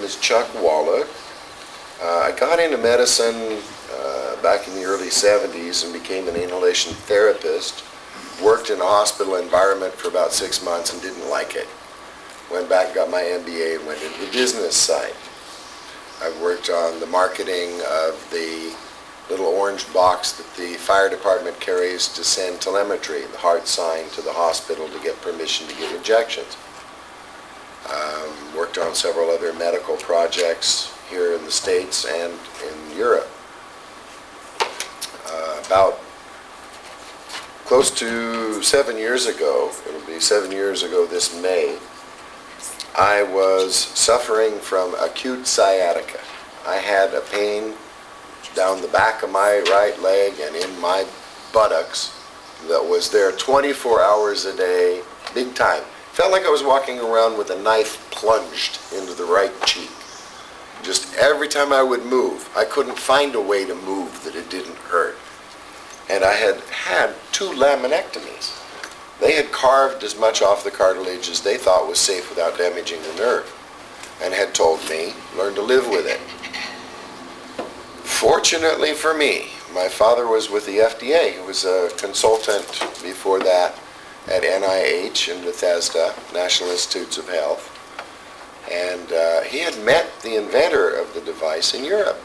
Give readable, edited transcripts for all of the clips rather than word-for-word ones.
is Chuck Wallach. I got into medicine back in the early 70s and became an inhalation therapist. Worked in a hospital environment for about 6 months and didn't like it. Went back, got my MBA, and went into the business side. I've worked on the marketing of the little orange box that the fire department carries to send telemetry, the heart sign, to the hospital to get permission to give injections. Worked on several other medical projects here in the States and in Europe. About close to 7 years ago, it'll be 7 years ago this May, I was suffering from acute sciatica. I had a pain down the back of my right leg and in my buttocks that was there 24 hours a day, big time. Felt like I was walking around with a knife plunged into the right cheek. Just every time I would move, I couldn't find a way to move that it didn't hurt. And I had had 2 laminectomies. They had carved as much off the cartilage as they thought was safe without damaging the nerve, and had told me, learn to live with it. Fortunately for me, my father was with the FDA. He was a consultant before that at NIH in Bethesda, National Institutes of Health. And he had met the inventor of the device in Europe.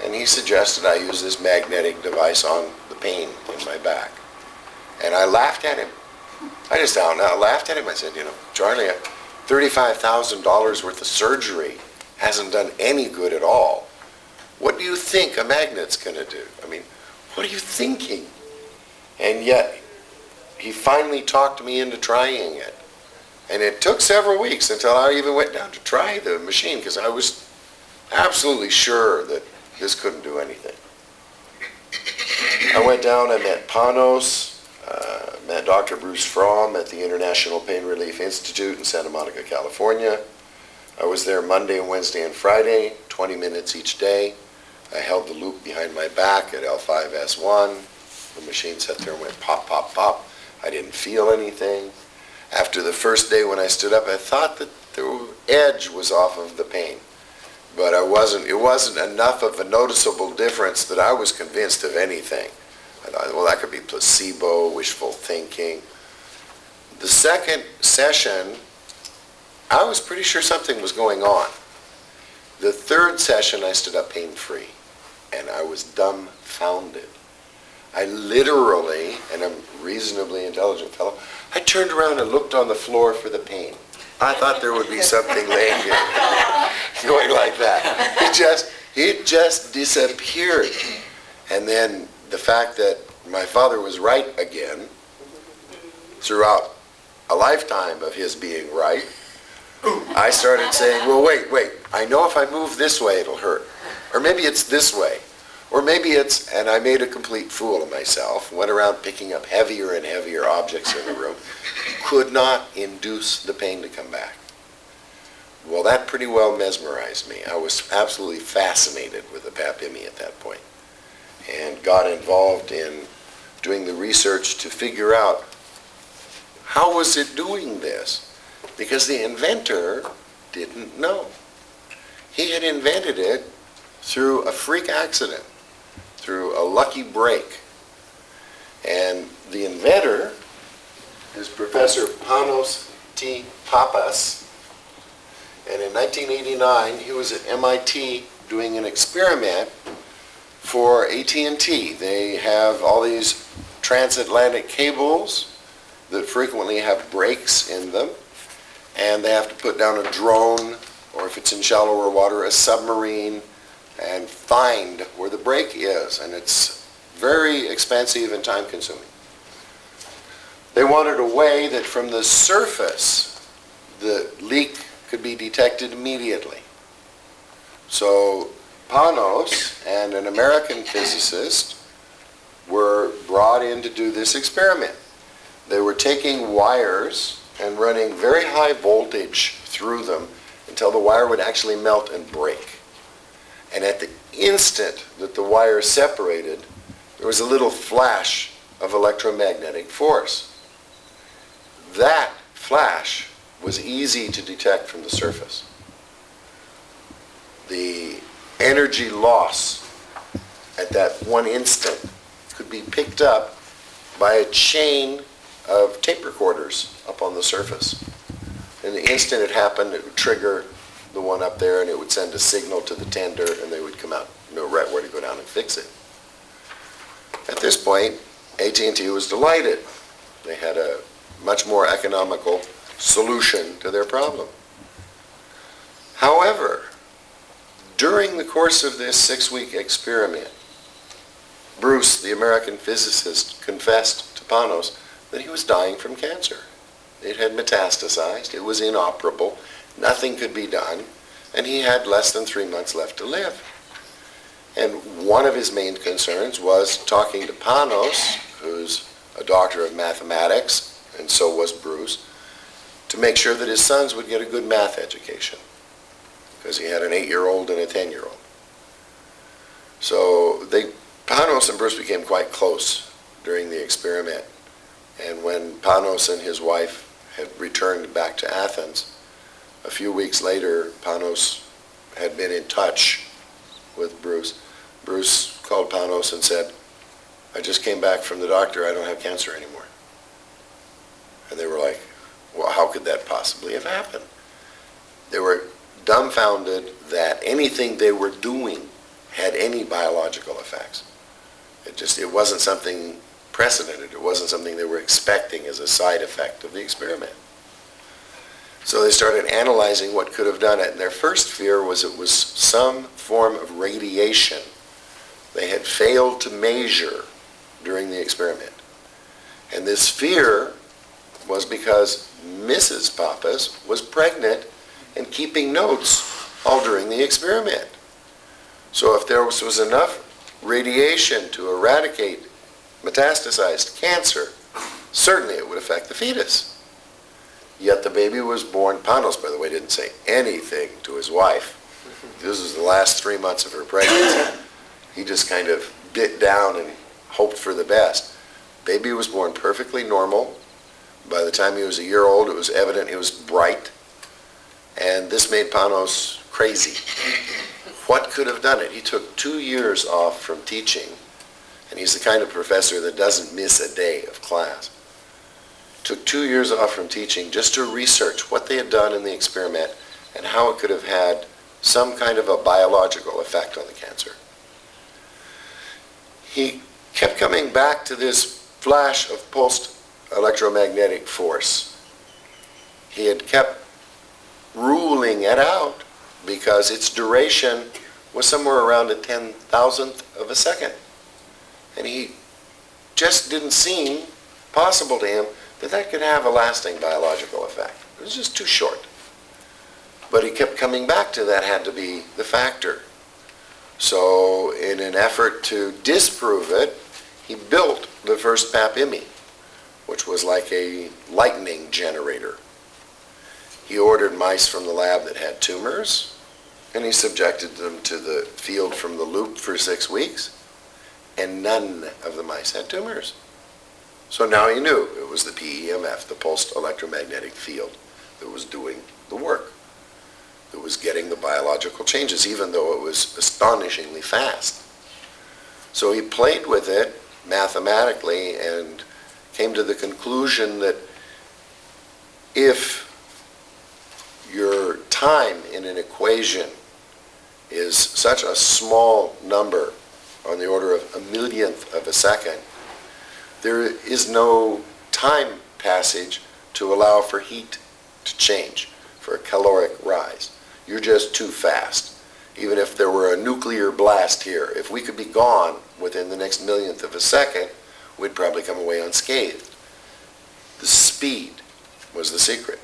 And he suggested I use this magnetic device on the pain in my back. And I laughed at him. I just out and out laughed at him. I said, you know, Charlie, $35,000 worth of surgery hasn't done any good at all. What do you think a magnet's going to do? I mean, what are you thinking? And yet, he finally talked me into trying it. And it took several weeks until I even went down to try the machine, because I was absolutely sure that this couldn't do anything. I went down, I met Panos, met Dr. Bruce Fromm at the International Pain Relief Institute in Santa Monica, California. I was there Monday and Wednesday and Friday, 20 minutes each day. I held the loop behind my back at L5S1. The machine sat there and went pop, pop, pop. I didn't feel anything. After the first day when I stood up, I thought that the edge was off of the pain. But it wasn't enough of a noticeable difference that I was convinced of anything. I thought, well, that could be placebo, wishful thinking. The second session, I was pretty sure something was going on. The third session, I stood up pain-free, and I was dumbfounded. I literally, and I'm a reasonably intelligent fellow, I turned around and looked on the floor for the pain. I thought there would be something laying here, going like that. It just disappeared. And then the fact that my father was right again, throughout a lifetime of his being right, I started saying, well, wait, I know if I move this way it'll hurt. Or maybe it's this way. Or maybe it's, and I made a complete fool of myself, went around picking up heavier and heavier objects in the room, could not induce the pain to come back. Well, that pretty well mesmerized me. I was absolutely fascinated with the PAPIMI at that point, and got involved in doing the research to figure out how was it doing this, because the inventor didn't know. He had invented it through a freak accident, through a lucky break. And the inventor is Professor Panos T. Papas. And in 1989, he was at MIT doing an experiment for AT&T. They have all these transatlantic cables that frequently have breaks in them, and they have to put down a drone, or if it's in shallower water, a submarine, and find where the break is, and it's very expensive and time-consuming. They wanted a way that from the surface the leak could be detected immediately. So Panos and an American physicist were brought in to do this experiment. They were taking wires and running very high voltage through them until the wire would actually melt and break. And at the instant that the wire separated, there was a little flash of electromagnetic force. That flash was easy to detect from the surface. the energy loss at that one instant could be picked up by a chain of tape recorders up on the surface. And the instant it happened, it would trigger the one up there, and it would send a signal to the tender, and they would come out, know right where to go down and fix it. At this point, AT&T was delighted. They had a much more economical solution to their problem. However, during the course of this 6-week experiment, Bruce, the American physicist, confessed to Panos that he was dying from cancer. It had metastasized, it was inoperable, nothing could be done, and he had less than 3 months left to live. And one of his main concerns was talking to Panos, who's a doctor of mathematics, and so was Bruce, to make sure that his sons would get a good math education, because he had an 8-year-old and a 10-year-old. So Panos and Bruce became quite close during the experiment. And when Panos and his wife had returned back to Athens, a few weeks later, Panos had been in touch with Bruce. Bruce called Panos and said, "I just came back from the doctor, I don't have cancer anymore." And they were like, well, how could that possibly have happened? They were dumbfounded that anything they were doing had any biological effects. It wasn't something precedented. It wasn't something they were expecting as a side effect of the experiment. So they started analyzing what could have done it. And their first fear was it was some form of radiation they had failed to measure during the experiment. And this fear was because Mrs. Pappas was pregnant and keeping notes all during the experiment. So if there was enough radiation to eradicate metastasized cancer, certainly it would affect the fetus. Yet the baby was born. Panos, by the way, didn't say anything to his wife. This was the last 3 months of her pregnancy. He just kind of bit down and hoped for the best. Baby was born perfectly normal. By the time he was a year old, it was evident he was bright. And this made Panos crazy. What could have done it? He took 2 years off from teaching, and he's the kind of professor that doesn't miss a day of class. Took 2 years off from teaching just to research what they had done in the experiment and how it could have had some kind of a biological effect on the cancer. He kept coming back to this flash of pulsed electromagnetic force. He had kept ruling it out because its duration was somewhere around a 10,000th of a second. And he just didn't seem possible to him that that could have a lasting biological effect. It was just too short. But he kept coming back to that had to be the factor. So in an effort to disprove it, he built the first PAPIMI, which was like a lightning generator. He ordered mice from the lab that had tumors, and he subjected them to the field from the loop for 6 weeks, and none of the mice had tumors. So now he knew it was the PEMF, the pulsed electromagnetic field, that was doing the work, that was getting the biological changes, even though it was astonishingly fast. So he played with it mathematically and came to the conclusion that if your time in an equation is such a small number, on the order of a millionth of a second, there is no time passage to allow for heat to change, for a caloric rise. You're just too fast. Even if there were a nuclear blast here, if we could be gone within the next millionth of a second, we'd probably come away unscathed. The speed was the secret.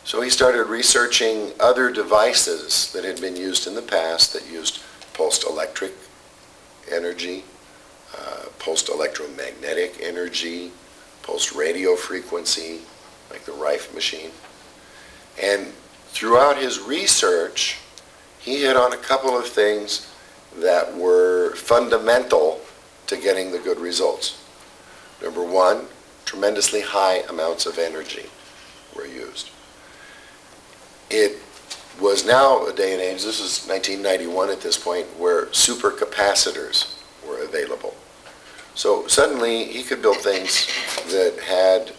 So he started researching other devices that had been used in the past that used pulsed electric energy, pulsed electromagnetic energy, pulsed radio frequency, like the Rife machine. And throughout his research, he hit on a couple of things that were fundamental to getting the good results. Number one, tremendously high amounts of energy were used. It was now a day and age, this is 1991 at this point, where supercapacitors were available. So suddenly he could build things that had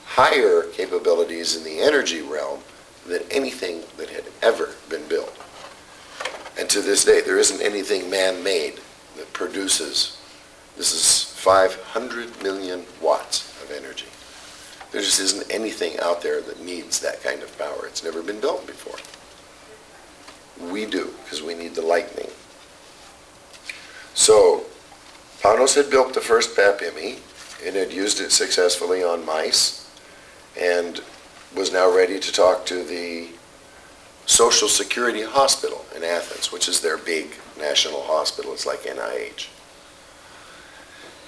higher capabilities in the energy realm than anything that had ever been built. And to this day, there isn't anything man-made that produces, this is 500 million watts of energy. There just isn't anything out there that needs that kind of power. It's never been built before. We do, because we need the lightning. So, Panos had built the first PAPIMI and had used it successfully on mice and was now ready to talk to the Social Security Hospital in Athens, which is their big national hospital. It's like NIH.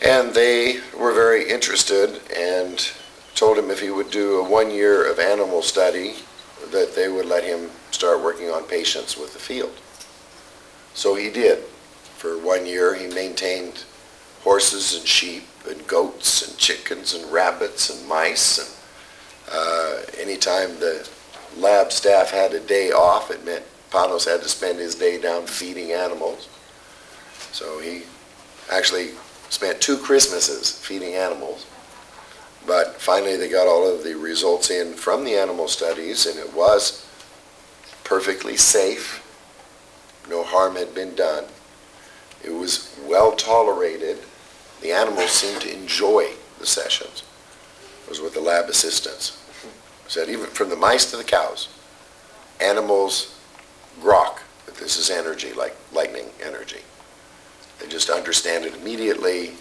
And they were very interested and told him if he would do a 1 year of animal study, that they would let him start working on patients with the field. So he did. For 1 year, he maintained horses and sheep and goats and chickens and rabbits and mice. And anytime the lab staff had a day off, it meant Panos had to spend his day down feeding animals. So he actually spent 2 Christmases feeding animals. But finally they got all of the results in from the animal studies, and it was perfectly safe. No harm had been done. It was well tolerated. The animals seemed to enjoy the sessions. It was with the lab assistants. Said even from the mice to the cows, animals grok that this is energy, like lightning energy. They just understand it immediately.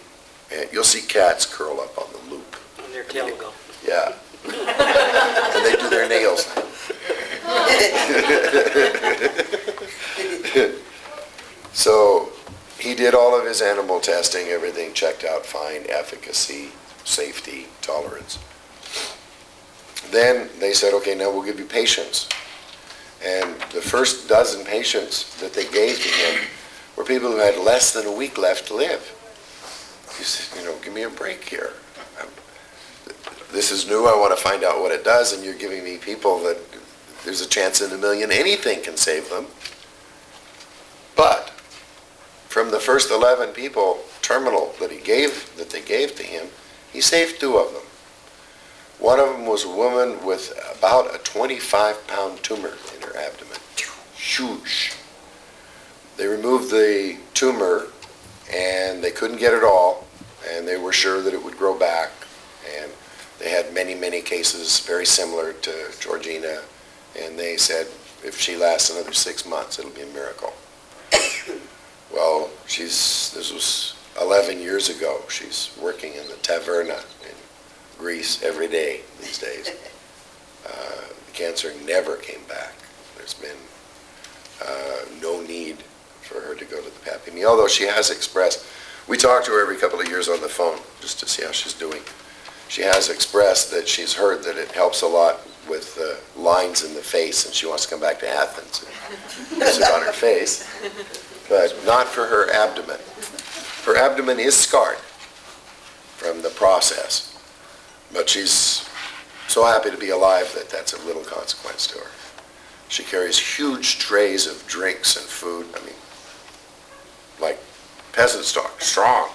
And you'll see cats curl up on the loop. On their tail will go. Yeah. And they do their nails. So he did all of his animal testing, everything checked out fine, efficacy, safety, tolerance. Then they said, okay, now we'll give you patients. And the first dozen patients that they gave to him were people who had less than a week left to live. He said, give me a break here. This is new, I want to find out what it does, and you're giving me people that there's a chance in a million anything can save them. But from the first 11 people, terminal, that they gave to him, he saved 2 of them. One of them was a woman with about a 25-pound tumor in her abdomen. Huge. They removed the tumor, and they couldn't get it all, and they were sure that it would grow back. And they had many, many cases very similar to Georgina, and they said, if she lasts another 6 months, it'll be a miracle. Well, this was 11 years ago. She's working in the taverna in Greece every day these days. The cancer never came back. There's been no need for her to go to the PAPIMI, although she has expressed, we talk to her every couple of years on the phone just to see how she's doing. She has expressed that she's heard that it helps a lot with lines in the face, and she wants to come back to Athens and use it on her face, but not for her abdomen. Her abdomen is scarred from the process, but she's so happy to be alive that that's of little consequence to her. She carries huge trays of drinks and food, like peasant stock, strong.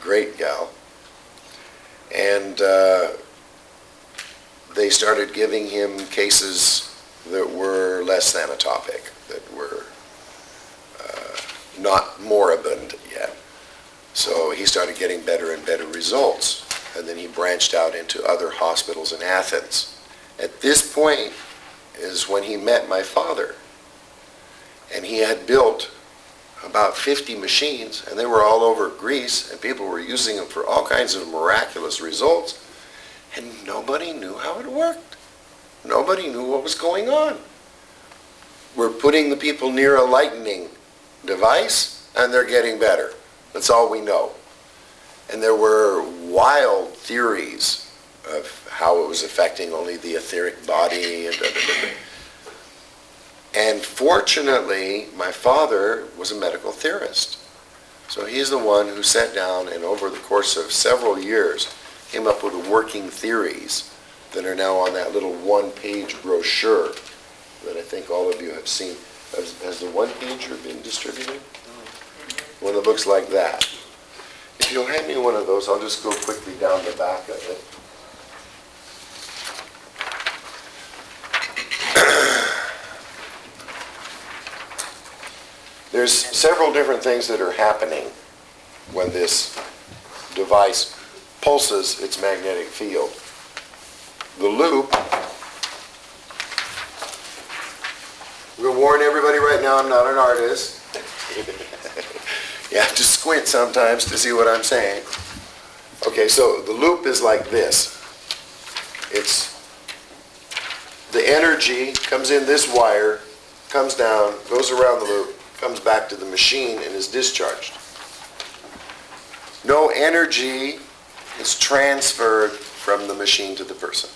Great gal. And they started giving him cases that were less thanatopic, that were not moribund yet. So he started getting better and better results. And then he branched out into other hospitals in Athens. At this point is when he met my father. And he had built about 50 machines, and they were all over Greece, and people were using them for all kinds of miraculous results. And nobody knew how it worked. Nobody knew what was going on. We're putting the people near a lightning device, and they're getting better. That's all we know. And there were wild theories of how it was affecting only the etheric body and And fortunately, my father was a medical theorist. So he's the one who sat down and over the course of several years came up with working theories that are now on that little one-page brochure that I think all of you have seen. Has the one-pager been distributed? One that looks like that. If you'll hand me one of those, I'll just go quickly down the back of it. There's several different things that are happening when this device pulses its magnetic field. The loop, we'll warn everybody right now, I'm not an artist. You have to squint sometimes to see what I'm saying. Okay, so the loop is like this. It's the energy comes in this wire, comes down, goes around the loop, comes back to the machine and is discharged. No energy is transferred from the machine to the person.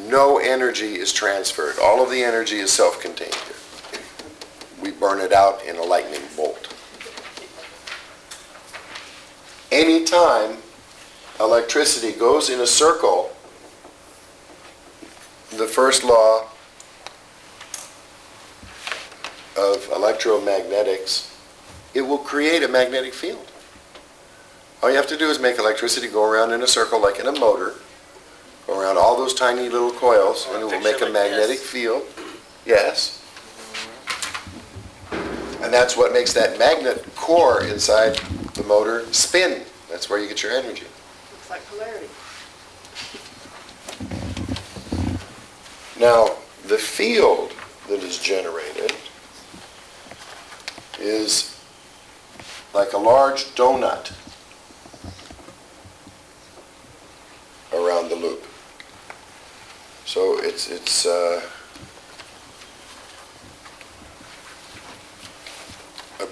No energy is transferred. All of the energy is self-contained here. We burn it out in a lightning bolt. Anytime electricity goes in a circle, the first law of electromagnetics, it will create a magnetic field. All you have to do is make electricity go around in a circle like in a motor, go around all those tiny little coils, and it will make a magnetic field. Yes. And that's what makes that magnet core inside the motor spin. That's where you get your energy. Looks like polarity. Now, the field that is generated is like a large donut around the loop. So it's a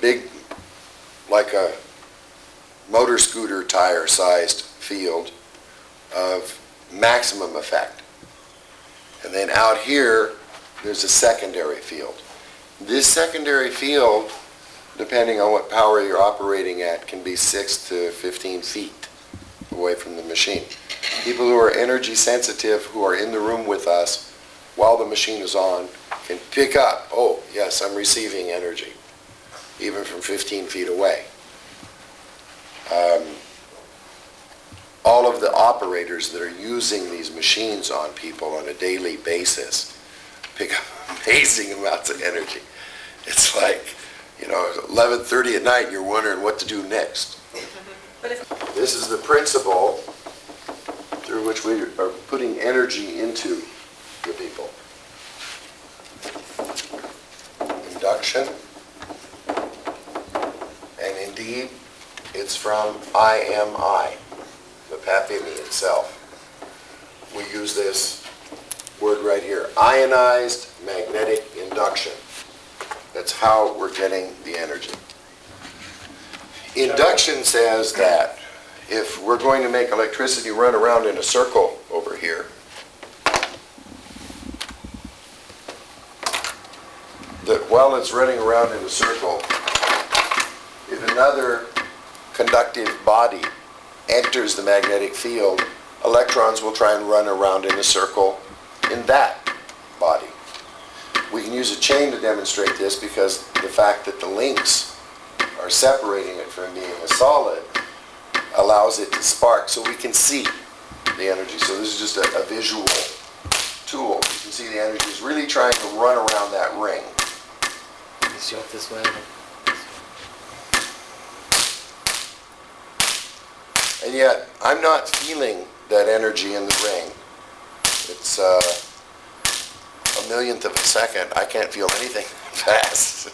big, like a motor scooter tire sized field of maximum effect. And then out here, there's a secondary field. This secondary field, depending on what power you're operating at, can be 6 to 15 feet away from the machine. People who are energy sensitive, who are in the room with us while the machine is on, can pick up, oh, yes, I'm receiving energy, even from 15 feet away. All of the operators that are using these machines on people on a daily basis pick up amazing amounts of energy. It's like, 11:30 at night and you're wondering what to do next. This is the principle through which we are putting energy into the people. Induction. And indeed, it's from IMI, the PAPIMI itself. We use this word right here, ionized magnetic induction. That's how we're getting the energy. Induction says that if we're going to make electricity run around in a circle over here, that while it's running around in a circle, if another conductive body enters the magnetic field, electrons will try and run around in a circle in that body. We can use a chain to demonstrate this because the fact that the links are separating it from being a solid allows it to spark so we can see the energy. So this is just a visual tool. You can see the energy is really trying to run around that ring. Let's show it this way. And yet, I'm not feeling that energy in the ring. It's a millionth of a second. I can't feel anything fast.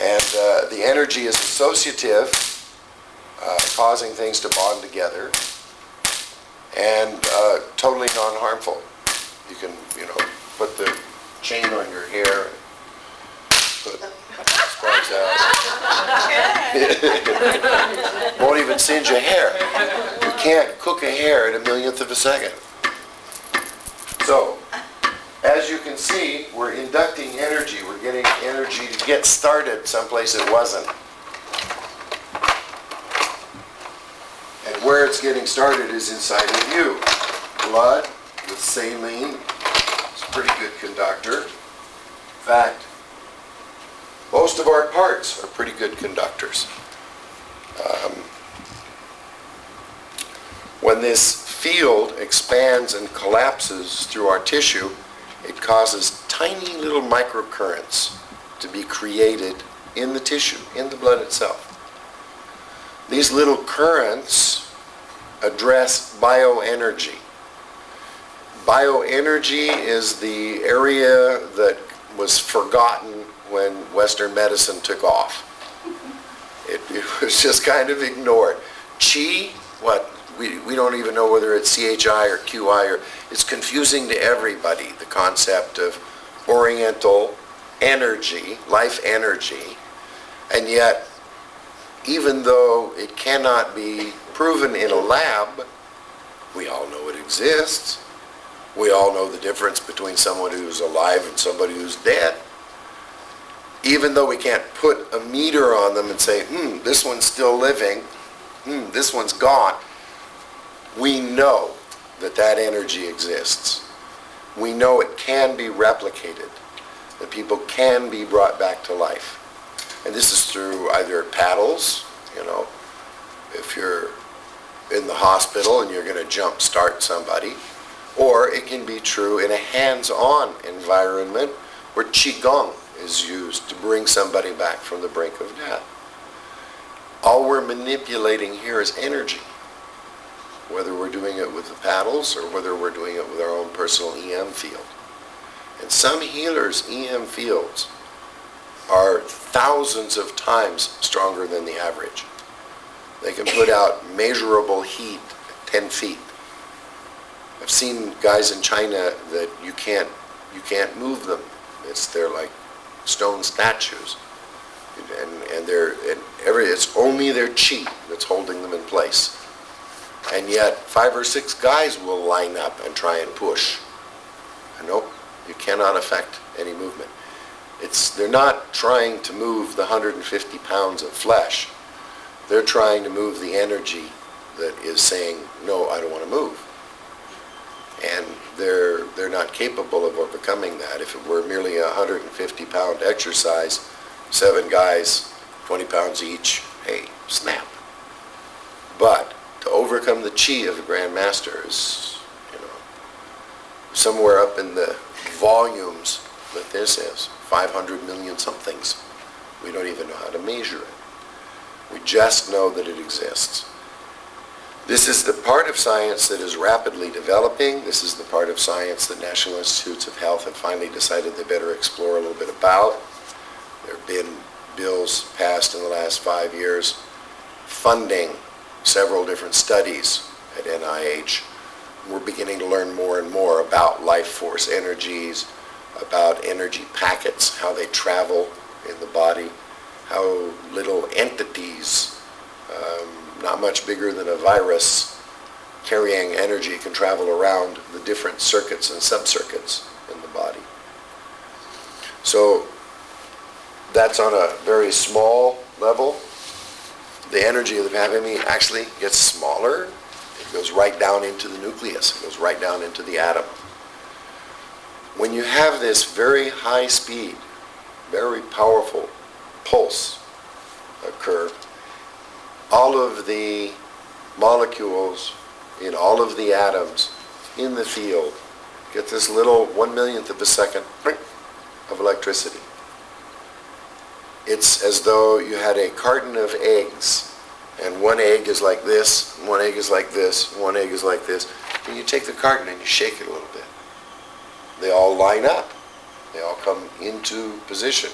And the energy is associative, causing things to bond together, and totally non-harmful. You can, put the chain on your hair, put sparks out. Won't even singe a hair. You can't cook a hair at a millionth of a second. So, as you can see, we're inducting energy. We're getting energy to get started someplace it wasn't. And where it's getting started is inside of you. Blood with saline is pretty good conductor. In fact, most of our parts are pretty good conductors. When this field expands and collapses through our tissue, it causes tiny little microcurrents to be created in the tissue, in the blood itself. These little currents address bioenergy. Bioenergy is the area that was forgotten when Western medicine took off. It was just kind of ignored. Chi, what? We don't even know whether it's CHI or QI, or it's confusing to everybody, the concept of oriental energy, life energy, and yet even though it cannot be proven in a lab, we all know it exists. We all know the difference between someone who's alive and somebody who's dead. Even though we can't put a meter on them and say, this one's still living, this one's gone, we know that that energy exists. We know it can be replicated, that people can be brought back to life. And this is through either paddles, if you're in the hospital and you're going to jump start somebody, or it can be true in a hands-on environment where Qigong is used to bring somebody back from the brink of death. All we're manipulating here is energy, whether we're doing it with the paddles or whether we're doing it with our own personal EM field. And some healers' EM fields are thousands of times stronger than the average. They can put out measurable heat at 10 feet. I've seen guys in China that you can't move them. They're like stone statues. And it's only their chi that's holding them in place. And yet 5 or 6 guys will line up and try and push. And nope, you cannot affect any movement. They're not trying to move the 150 pounds of flesh. They're trying to move the energy that is saying, no, I don't want to move. And they're not capable of overcoming that. If it were merely a 150-pound exercise, 7 guys, 20 pounds each, hey, snap. But to overcome the chi of the Grand Master is, somewhere up in the volumes that this is, 500 million somethings. We don't even know how to measure it. We just know that it exists. This is the part of science that is rapidly developing. This is the part of science that National Institutes of Health have finally decided they better explore a little bit about. There have been bills passed in the last 5 years funding several different studies at NIH. We're beginning to learn more and more about life force energies, about energy packets, how they travel in the body, how little entities, not much bigger than a virus, carrying energy can travel around the different circuits and subcircuits in the body. So that's on a very small level. The energy of the PAPIMI actually gets smaller. It goes right down into the nucleus. It goes right down into the atom. When you have this very high speed, very powerful pulse occur, all of the molecules in all of the atoms in the field get this little 1/1,000,000th of a second of electricity. It's as though you had a carton of eggs, and one egg is like this, one egg is like this, one egg is like this, and you take the carton and you shake it a little bit. They all line up. They all come into position.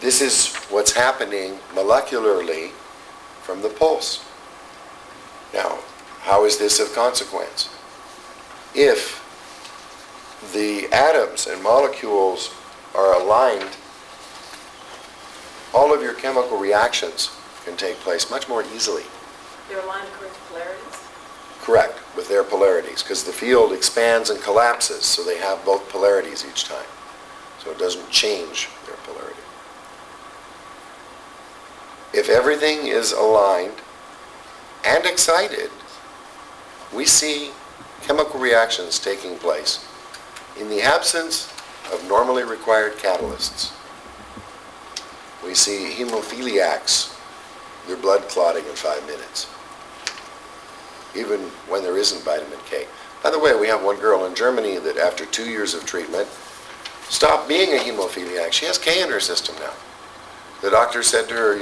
This is what's happening molecularly from the pulse. Now, how is this of consequence? If the atoms and molecules are aligned, all of your chemical reactions can take place much more easily. They're aligned according to polarities? Correct, with their polarities, because the field expands and collapses, so they have both polarities each time. So it doesn't change their polarity. If everything is aligned and excited, we see chemical reactions taking place In the absence of normally required catalysts, we see hemophiliacs, their blood clotting in 5 minutes, even when there isn't vitamin K. By the way, we have one girl in Germany that after 2 years of treatment stopped being a hemophiliac. She has K in her system now. The doctor said to her,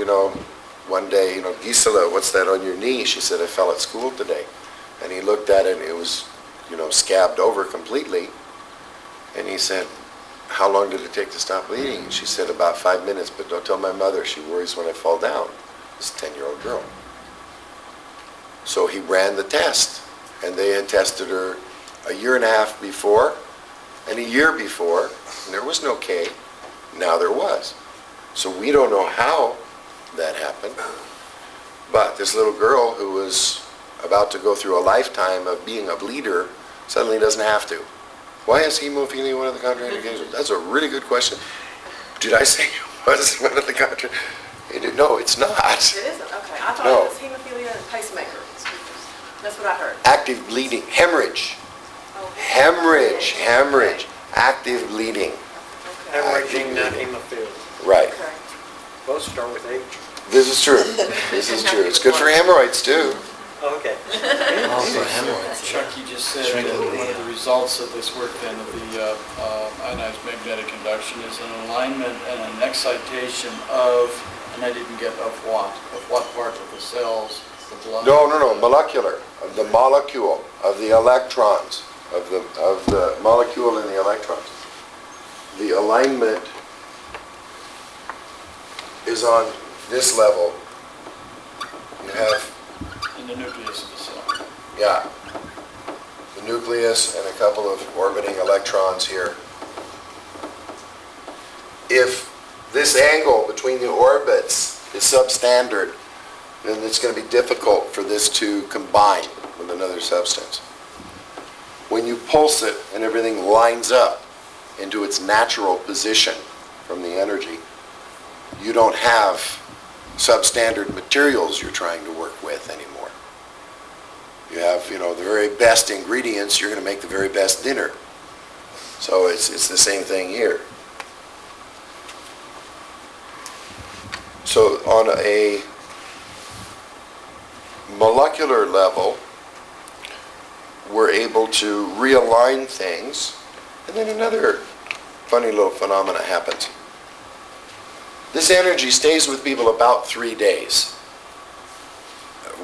one day, Gisela, what's that on your knee? She said, I fell at school today. And he looked at it and it was, scabbed over completely. And he said, how long did it take to stop bleeding? And she said, about 5 minutes, but don't tell my mother. She worries when I fall down. This 10-year-old girl. So he ran the test. And they had tested her a year and a half before and a year before. And there was no K. Now there was. So we don't know how that happened. But this little girl who was about to go through a lifetime of being a bleeder suddenly doesn't have to. Why is hemophilia one of the contraindications? That's a really good question. Did I say it was one of the contraindications? No, it's not. It isn't? Okay. I thought No. it was hemophilia and pacemaker. That's what I heard. Active bleeding, hemorrhage. Oh, Hemorrhage, active bleeding. Okay. Hemorrhaging, not hemophilia. Right. Okay. Both start with H. This is true. This is true. It's good for hemorrhoids too. Okay. Also hemorrhoids. Chuck, you just said Shrinking that the- one of the results of this work then of the ionized magnetic induction is an alignment and an excitation of, and I didn't get of what part of the cells, the blood? No, molecular. Of the molecule of the electrons, of the molecule in the electrons. The alignment is on this level. You have, In the nucleus of the cell. yeah, the nucleus and a couple of orbiting electrons here. If this angle between the orbits is substandard, then it's going to be difficult for this to combine with another substance. When you pulse it and everything lines up into its natural position from the energy, you don't have substandard materials you're trying to work with anymore. You have, the very best ingredients, you're going to make the very best dinner. So it's the same thing here. So on a molecular level, we're able to realign things, and then another funny little phenomena happens. This energy stays with people about 3 days.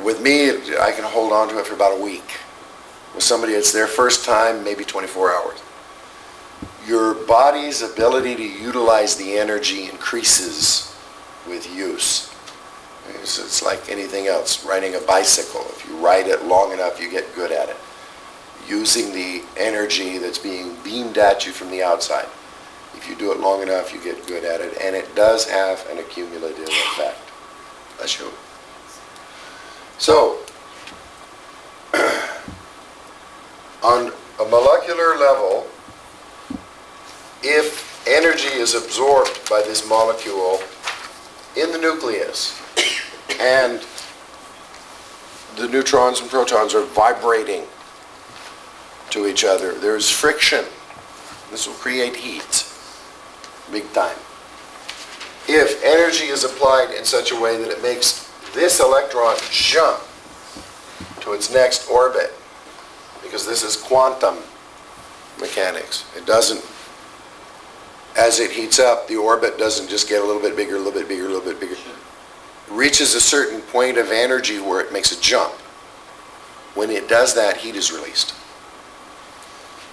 With me, I can hold on to it for about a week. With somebody, it's their first time, maybe 24 hours. Your body's ability to utilize the energy increases with use. It's like anything else, riding a bicycle. If you ride it long enough, you get good at it. Using the energy that's being beamed at you from the outside. If you do it long enough, you get good at it, and it does have an accumulative effect. Bless you. So, on a molecular level, if energy is absorbed by this molecule in the nucleus, and the neutrons and protons are vibrating to each other, there's friction. This will create heat, big time. If energy is applied in such a way that it makes this electron jump to its next orbit, because this is quantum mechanics. It doesn't, as it heats up, the orbit doesn't just get a little bit bigger, a little bit bigger, a little bit bigger. It reaches a certain point of energy where it makes a jump. When it does that, heat is released.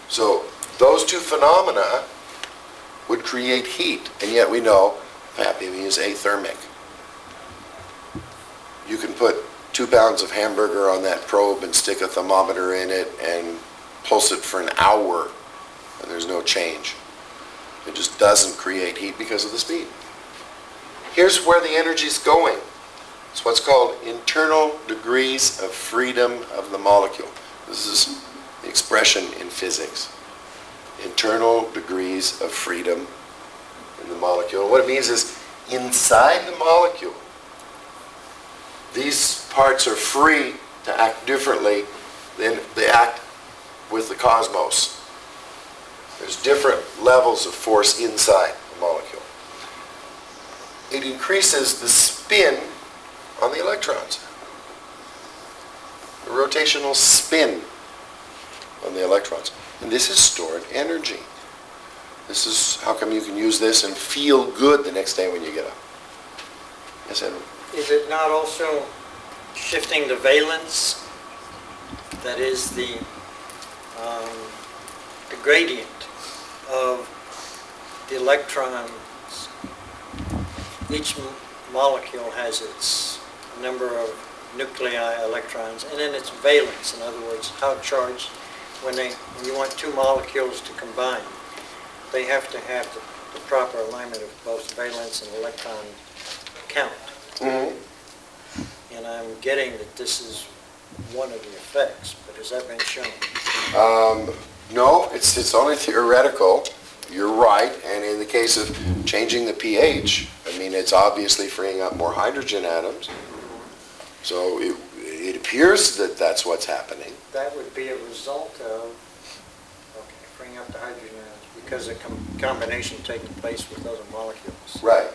So those two phenomena would create heat, and yet we know PAPIMI is athermic. You can put 2 pounds of hamburger on that probe and stick a thermometer in it and pulse it for an hour, and there's no change. It just doesn't create heat because of the speed. Here's where the energy's going. It's what's called internal degrees of freedom of the molecule. This is the expression in physics. Internal degrees of freedom in the molecule. What it means is inside the molecule, these parts are free to act differently than they act with the cosmos. There's different levels of force inside the molecule. It increases the spin on the electrons. The rotational spin on the electrons. And this is stored energy. This is how come you can use this and feel good the next day when you get up. Yes, Edward? Is it not also shifting the valence? That is the gradient of the electrons. Each molecule has its number of nuclei electrons, and then its valence. In other words, how charged. When you want two molecules to combine, they have to have the proper alignment of both valence and electron count. Mm-hmm. And I'm getting that this is one of the effects, but has that been shown? No, it's only theoretical. You're right, and in the case of changing the pH, I mean, it's obviously freeing up more hydrogen atoms. So it appears that that's what's happening. That would be a result of, freeing up the hydrogen atoms because of combination taking place with other molecules. Right.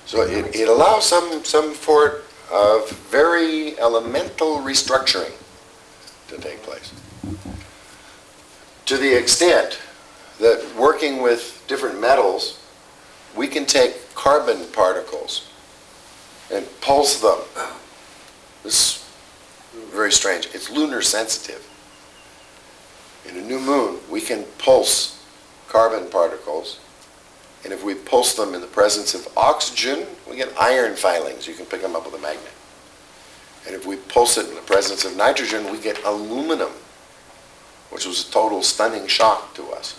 So it allows some sort of very elemental restructuring to take place. To the extent that working with different metals, we can take carbon particles and pulse them. This is very strange. It's lunar sensitive. In a new moon, we can pulse carbon particles, and if we pulse them in the presence of oxygen, we get iron filings. You can pick them up with a magnet. And if we pulse it in the presence of nitrogen, we get aluminum, which was a total stunning shock to us.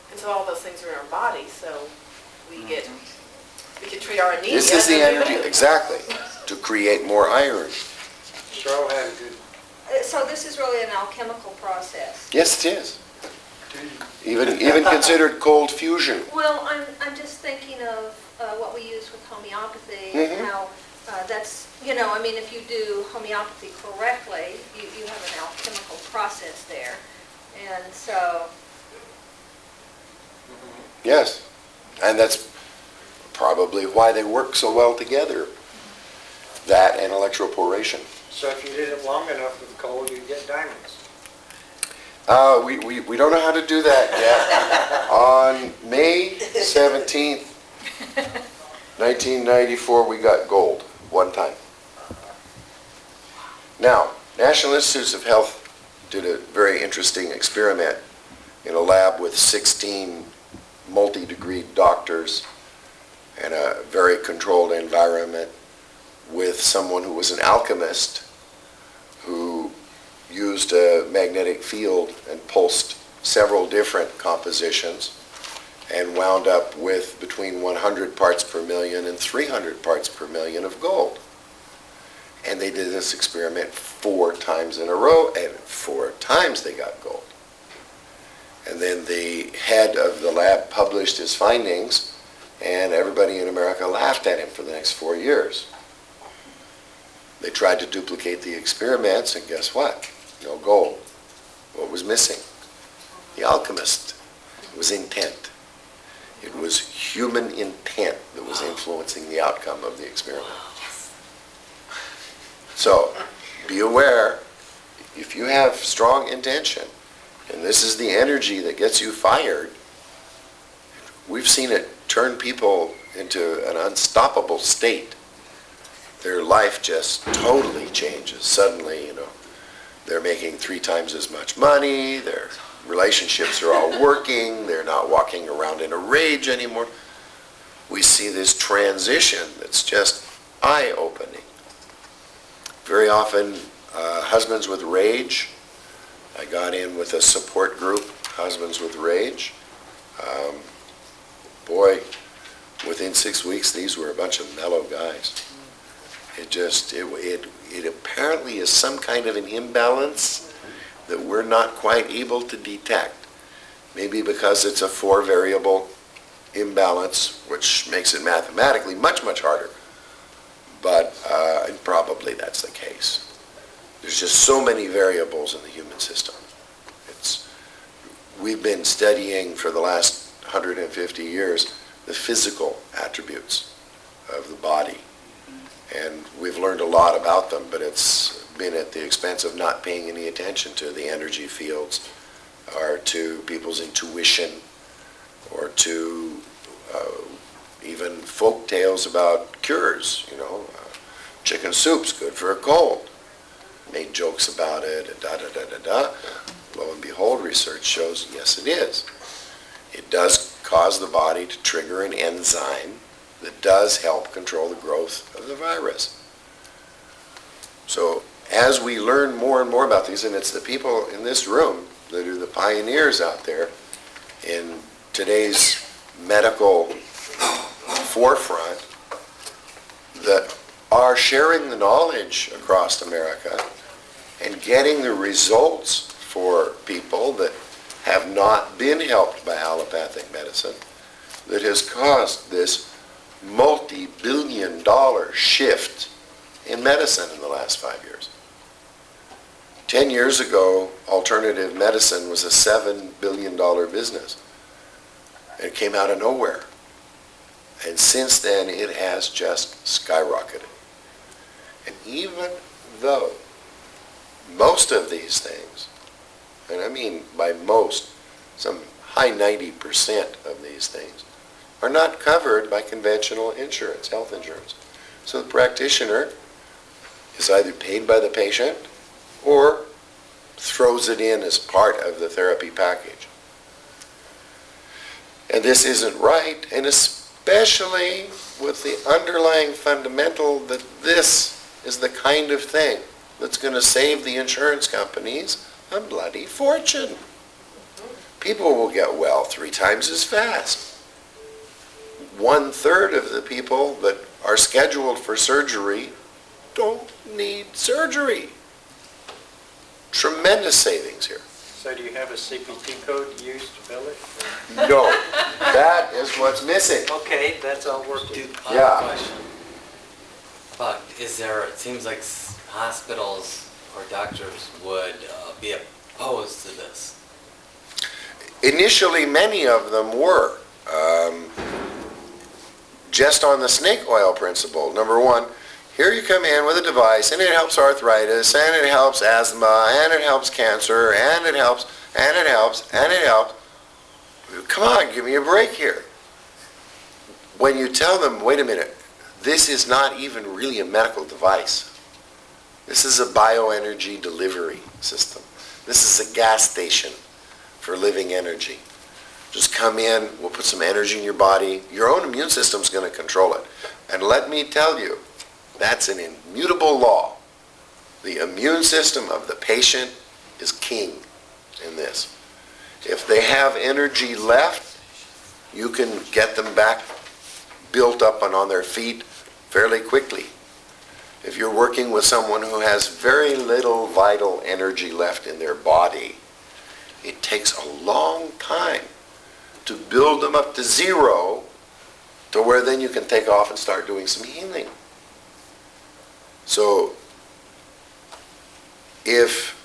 And so all those things are in our body, so we can treat our anemia. This is the and we energy, move. exactly, to create more iron. Cheryl had a good. So this is really an alchemical process. Yes, it is. Even considered cold fusion. Well, I'm just thinking of what we use with homeopathy Mhm. and how that's, I mean, if you do homeopathy correctly, you have an alchemical process there. And so, Yes, and that's probably why they work so well together. That and electroporation. So if you did it long enough with coal, you'd get diamonds. We don't know how to do that yet. On May 17th, 1994, we got gold one time. Now, National Institutes of Health did a very interesting experiment in a lab with 16 multi-degree doctors in a very controlled environment with someone who was an alchemist who used a magnetic field and pulsed several different compositions and wound up with between 100 parts per million and 300 parts per million of gold. And they did this experiment 4 times in a row, and 4 times they got gold. And then the head of the lab published his findings, and everybody in America laughed at him for the next 4 years. They tried to duplicate the experiments, and guess what? No gold. What was missing? The alchemist. It was intent. It was human intent that was influencing the outcome of the experiment. So, be aware, if you have strong intention, and this is the energy that gets you fired, we've seen it turn people into an unstoppable state. Their life just totally changes. Suddenly, they're making 3 times as much money, their relationships are all working, they're not walking around in a rage anymore. We see this transition that's just eye-opening. Very often, husbands with rage. I got in with a support group, Husbands with Rage. Boy, within 6 weeks, these were a bunch of mellow guys. It apparently is some kind of an imbalance that we're not quite able to detect. Maybe because it's a 4-variable imbalance, which makes it mathematically much, much harder. But probably that's the case. There's just so many variables in the human system. we've been studying for the last 150 years the physical attributes of the body. And we've learned a lot about them, but it's been at the expense of not paying any attention to the energy fields or to people's intuition or to even folk tales about cures, chicken soup's good for a cold. Made jokes about it, and da-da-da-da-da. Lo and behold, research shows, yes, it is. It does cause the body to trigger an enzyme that does help control the growth of the virus. So as we learn more and more about these, and it's the people in this room that are the pioneers out there in today's medical forefront that are sharing the knowledge across America and getting the results for people that have not been helped by allopathic medicine that has caused this multi-billion-dollar shift in medicine in the last 5 years. 10 years ago, alternative medicine was a $7 billion business. It came out of nowhere. And since then, it has just skyrocketed. And even though most of these things, and I mean by most, some high 90% of these things, are not covered by conventional insurance, health insurance. So the practitioner is either paid by the patient or throws it in as part of the therapy package. And this isn't right, and especially with the underlying fundamental that this is the kind of thing that's going to save the insurance companies a bloody fortune. People will get well 3 times as fast. 1/3 of the people that are scheduled for surgery don't need surgery. Tremendous savings here. So do you have a CPT code used to bill it? No, that is what's missing. Okay, that's all working. Dude, I Yeah. have a question. But it seems like hospitals or doctors would be opposed to this. Initially, many of them were. Just on the snake oil principle. Number one, here you come in with a device and it helps arthritis and it helps asthma and it helps cancer and it helps and it helps and it helps. Come on, give me a break here. When you tell them, wait a minute, this is not even really a medical device. This is a bioenergy delivery system. This is a gas station for living energy. Just come in, we'll put some energy in your body. Your own immune system's going to control it. And let me tell you, that's an immutable law. The immune system of the patient is king in this. If they have energy left, you can get them back built up and on their feet fairly quickly. If you're working with someone who has very little vital energy left in their body, it takes a long time to build them up to zero to where then you can take off and start doing some healing. So if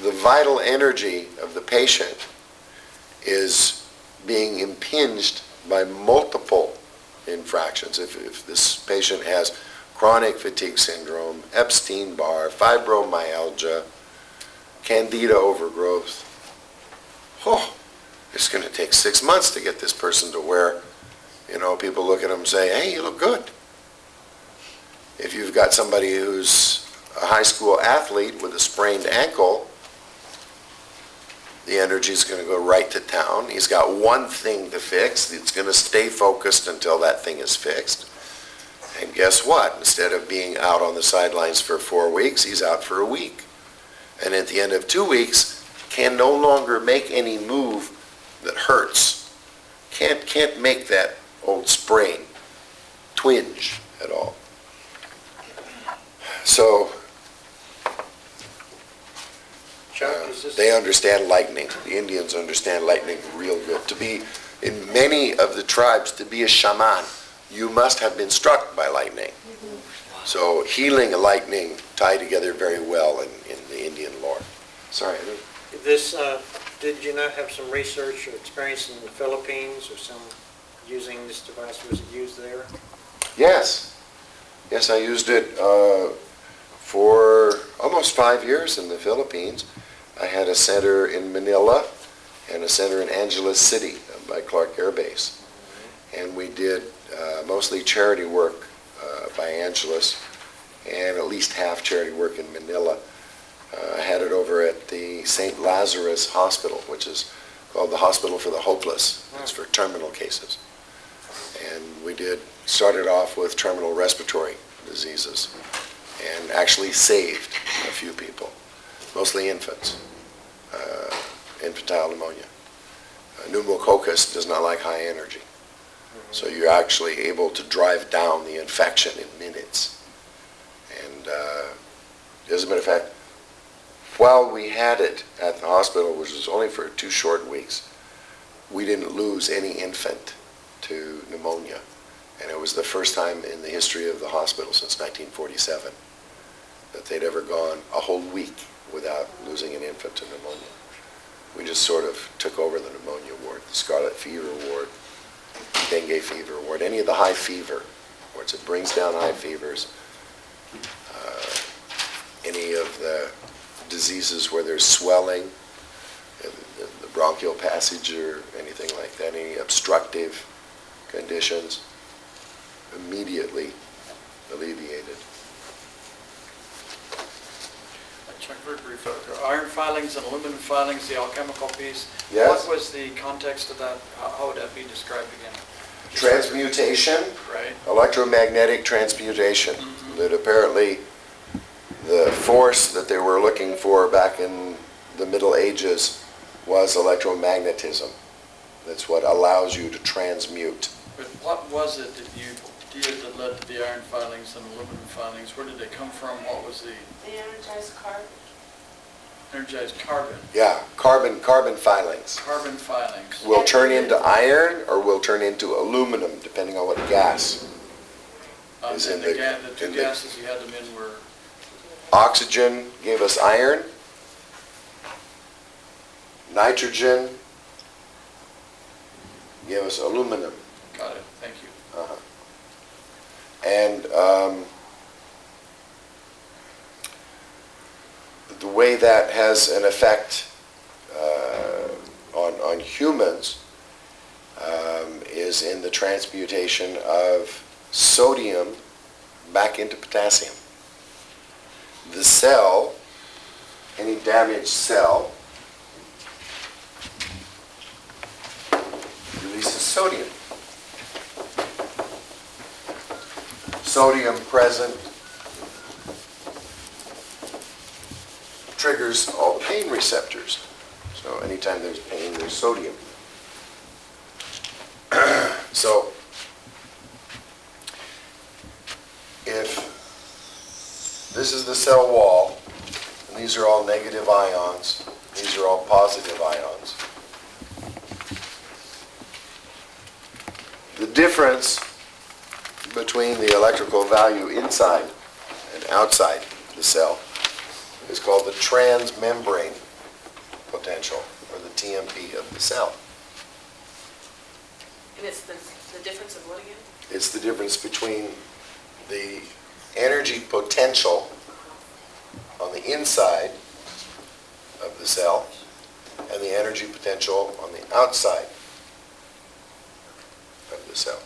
the vital energy of the patient is being impinged by multiple infractions, if this patient has chronic fatigue syndrome, Epstein-Barr, fibromyalgia, candida overgrowth, it's going to take 6 months to get this person to where, people look at them and say, hey, you look good. If you've got somebody who's a high school athlete with a sprained ankle, the energy is going to go right to town. He's got one thing to fix. It's going to stay focused until that thing is fixed. And guess what? Instead of being out on the sidelines for 4 weeks, he's out for a week. And at the end of 2 weeks, can no longer make any move that hurts. Can't make that old sprain twinge at all. So they understand lightning. The Indians understand lightning real good. To be in many of the tribes, to be a shaman, you must have been struck by lightning. So healing and lightning tie together very well in the Indian lore. Sorry. This Did you not have some research or experience in the Philippines or some using this device? Was it used there? Yes. Yes, I used it for almost 5 years in the Philippines. I had a center in Manila and a center in Angeles City by Clark Air Base. And we did mostly charity work by Angeles and at least half charity work in Manila. I had it over at the St. Lazarus Hospital, which is called the Hospital for the Hopeless. It's for terminal cases. And we started off with terminal respiratory diseases and actually saved a few people, mostly infants, infantile pneumonia. Pneumococcus does not like high energy. So you're actually able to drive down the infection in minutes. And as a matter of fact, while we had it at the hospital, which was only for 2 short weeks, we didn't lose any infant to pneumonia. And it was the first time in the history of the hospital since 1947 that they'd ever gone a whole week without losing an infant to pneumonia. We just sort of took over the pneumonia ward, the scarlet fever ward, dengue fever ward, any of the high fever wards. It brings down high fevers. Any of the diseases where there's swelling, the bronchial passage or anything like that, any obstructive conditions, immediately alleviated. Chuck, very briefly, iron filings and aluminum filings, the alchemical piece. Yes. What was the context of that? How would that be described again? Transmutation, Right. electromagnetic transmutation, that apparently the force that they were looking for back in the Middle Ages was electromagnetism. That's what allows you to transmute. But what was it that you did that led to the iron filings and aluminum filings? Where did they come from? What was the The energized carbon. energized carbon? Yeah, carbon filings Carbon filings. will turn into iron or will turn into aluminum, depending on what gas. Is in And the- the two in the- gases you had them in were, Oxygen gave us iron. Nitrogen gave us aluminum. got it, thank you. And the way that has an effect on humans is in the transmutation of sodium back into potassium. The cell, any damaged cell, releases sodium. Sodium present triggers all the pain receptors. So anytime there's pain, there's sodium. So if this is the cell wall, and these are all negative ions, these are all positive ions. The difference between the electrical value inside and outside the cell is called the transmembrane potential, or the TMP of the cell. And it's the difference of what again? It's the difference between the energy potential on the inside of the cell and the energy potential on the outside of the cell.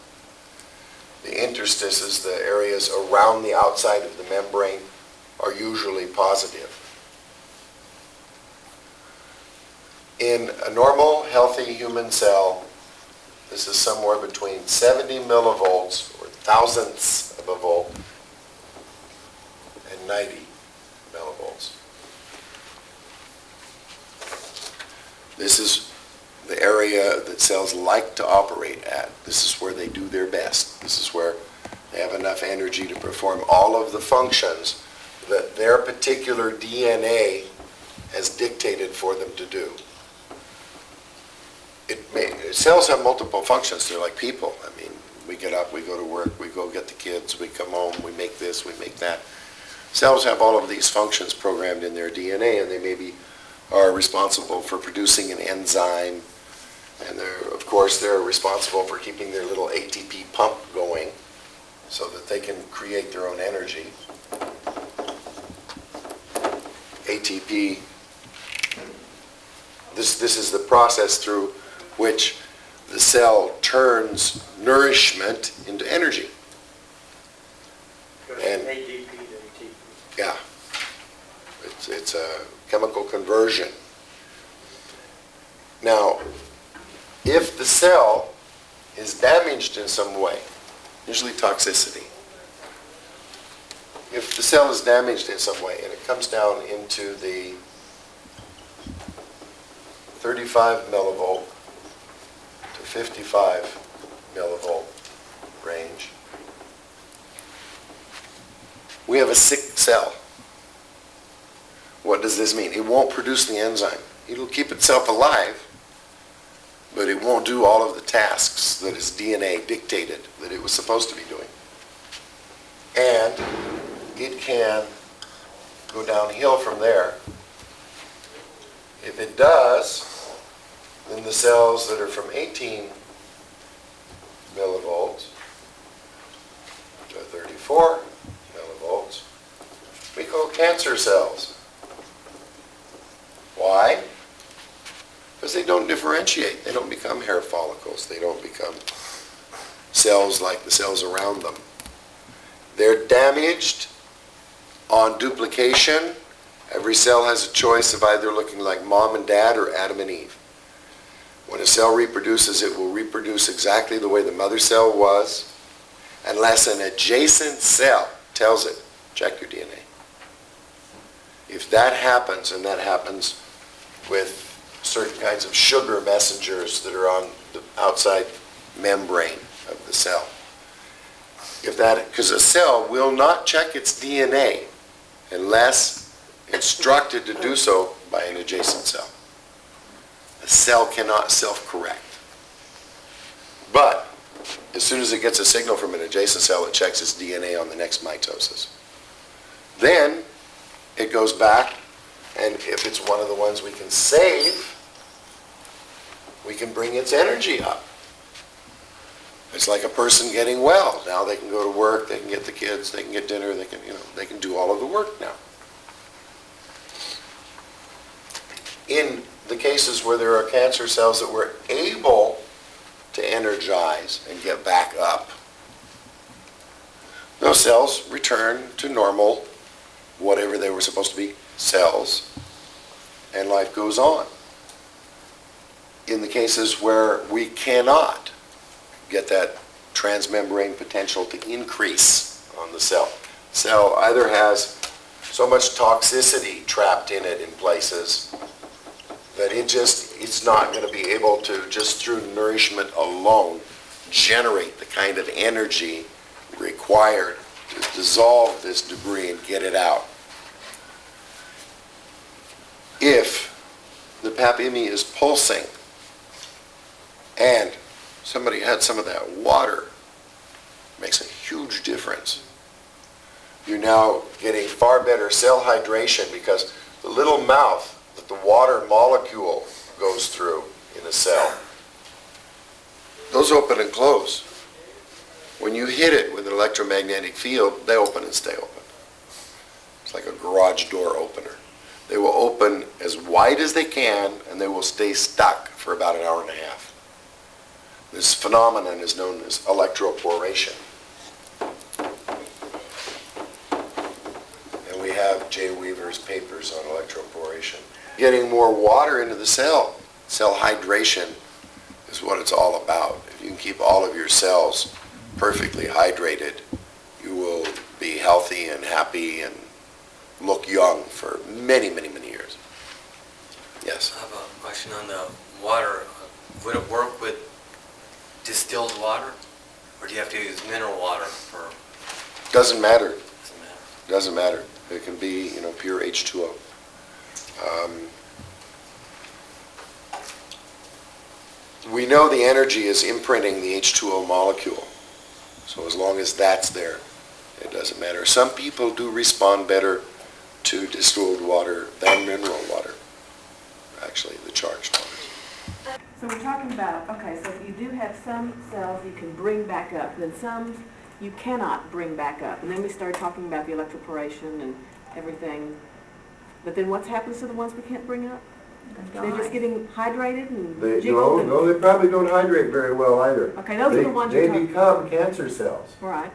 The interstices, the areas around the outside of the membrane, are usually positive. In a normal, healthy human cell, this is somewhere between 70 millivolts, or thousandths of a volt, and 90 millivolts. This is the area that cells like to operate at. This is where they do their best. This is where they have enough energy to perform all of the functions that their particular DNA has dictated for them to do. Cells have multiple functions. They're like people. I mean, we get up, we go to work, we go get the kids, we come home, we make this, we make that. Cells have all of these functions programmed in their DNA, and they may be are responsible for producing an enzyme, and of course they're responsible for keeping their little ATP pump going so that they can create their own energy. ATP, this is the process through which the cell turns nourishment into energy. And ADP to ATP. yeah, it's a chemical conversion. Now, if the cell is damaged in some way, usually toxicity, if the cell is damaged in some way and it comes down into the 35 millivolt to 55 millivolt range, we have a sick cell. What does this mean? It won't produce the enzyme. It'll keep itself alive, but it won't do all of the tasks that its DNA dictated that it was supposed to be doing. And it can go downhill from there. If it does, then the cells that are from 18 millivolts to 34 millivolts, we call cancer cells. Why? Because they don't differentiate. They don't become hair follicles. They don't become cells like the cells around them. They're damaged on duplication. Every cell has a choice of either looking like mom and dad or Adam and Eve. When a cell reproduces, it will reproduce exactly the way the mother cell was, unless an adjacent cell tells it, check your DNA. If that happens, and that happens with certain kinds of sugar messengers that are on the outside membrane of the cell, because a cell will not check its DNA unless instructed to do so by an adjacent cell. A cell cannot self-correct. But as soon as it gets a signal from an adjacent cell, it checks its DNA on the next mitosis. Then it goes back, and if it's one of the ones we can save, we can bring its energy up. It's like a person getting well. Now they can go to work, they can get the kids, they can get dinner, they can do all of the work now. In the cases where there are cancer cells that were able to energize and get back up, those cells return to normal, whatever they were supposed to be, cells, and life goes on. In the cases where we cannot get that transmembrane potential to increase on the cell, cell either has so much toxicity trapped in it in places that it's not going to be able to, just through nourishment alone, generate the kind of energy required to dissolve this debris and get it out. If the PAPIMI is pulsing and somebody had some of that water, it makes a huge difference. You're now getting far better cell hydration because the little mouth that the water molecule goes through in a cell, those open and close. When you hit it with an electromagnetic field, they open and stay open. It's like a garage door opener. They will open as wide as they can, and they will stay stuck for about an hour and a half. This phenomenon is known as electroporation. And we have Jay Weaver's papers on electroporation. Getting more water into the cell. Cell hydration is what it's all about. If you can keep all of your cells perfectly hydrated, you will be healthy and happy and look young for many, many, many years. Yes? I have a question on the water. Would it work with distilled water? Or do you have to use mineral water for? Doesn't matter. Doesn't matter. Doesn't matter. It can be, pure H2O. We know the energy is imprinting the H2O molecule. So as long as that's there, it doesn't matter. Some people do respond better to distilled water than mineral water. actually the charged ones. So we're talking about, okay, so you do have some cells you can bring back up, then some you cannot bring back up. And then we started talking about the electroporation and everything. But then what happens to the ones we can't bring up? They're just getting hydrated and jiggled? No, they probably don't hydrate very well either. Okay, those are the ones you're They talking. become cancer cells. Right.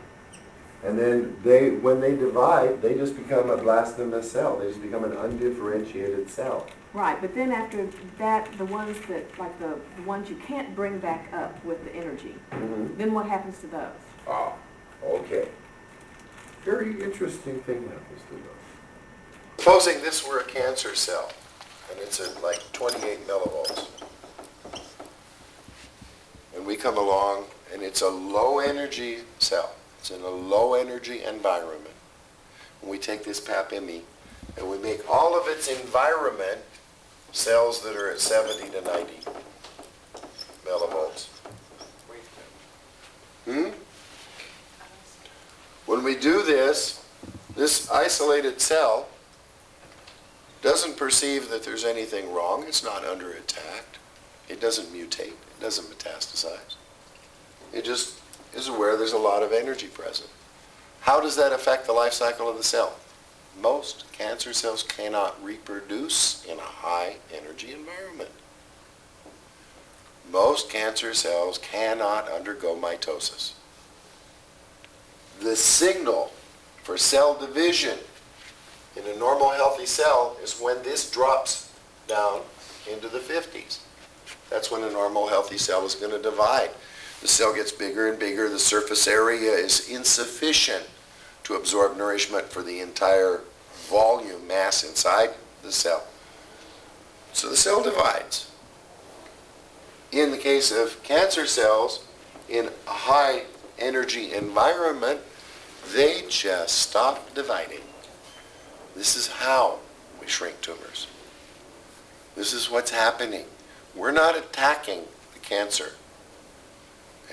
And then when they divide, they just become a blasphemous cell. They just become an undifferentiated cell. Right, but then after that, the ones that, like the ones you can't bring back up with the energy, then what happens to those? Ah, okay. Very interesting thing happens to those. Supposing this were a cancer cell, and it's at like 28 millivolts. And we come along, and it's a low energy cell. It's in a low energy environment. And we take this PAPIMI, and we make all of its environment cells that are at 70 to 90 millivolts. When we do this, this isolated cell doesn't perceive that there's anything wrong. It's not under attack. It doesn't mutate. It doesn't metastasize. It just is aware there's a lot of energy present. How does that affect the life cycle of the cell? Most cancer cells cannot reproduce in a high energy environment. Most cancer cells cannot undergo mitosis. The signal for cell division in a normal healthy cell is when this drops down into the 50s. That's when a normal healthy cell is going to divide. The cell gets bigger and bigger. The surface area is insufficient to absorb nourishment for the entire volume mass inside the cell. So the cell divides. In the case of cancer cells, in a high energy environment, they just stop dividing. This is how we shrink tumors. This is what's happening. We're not attacking the cancer.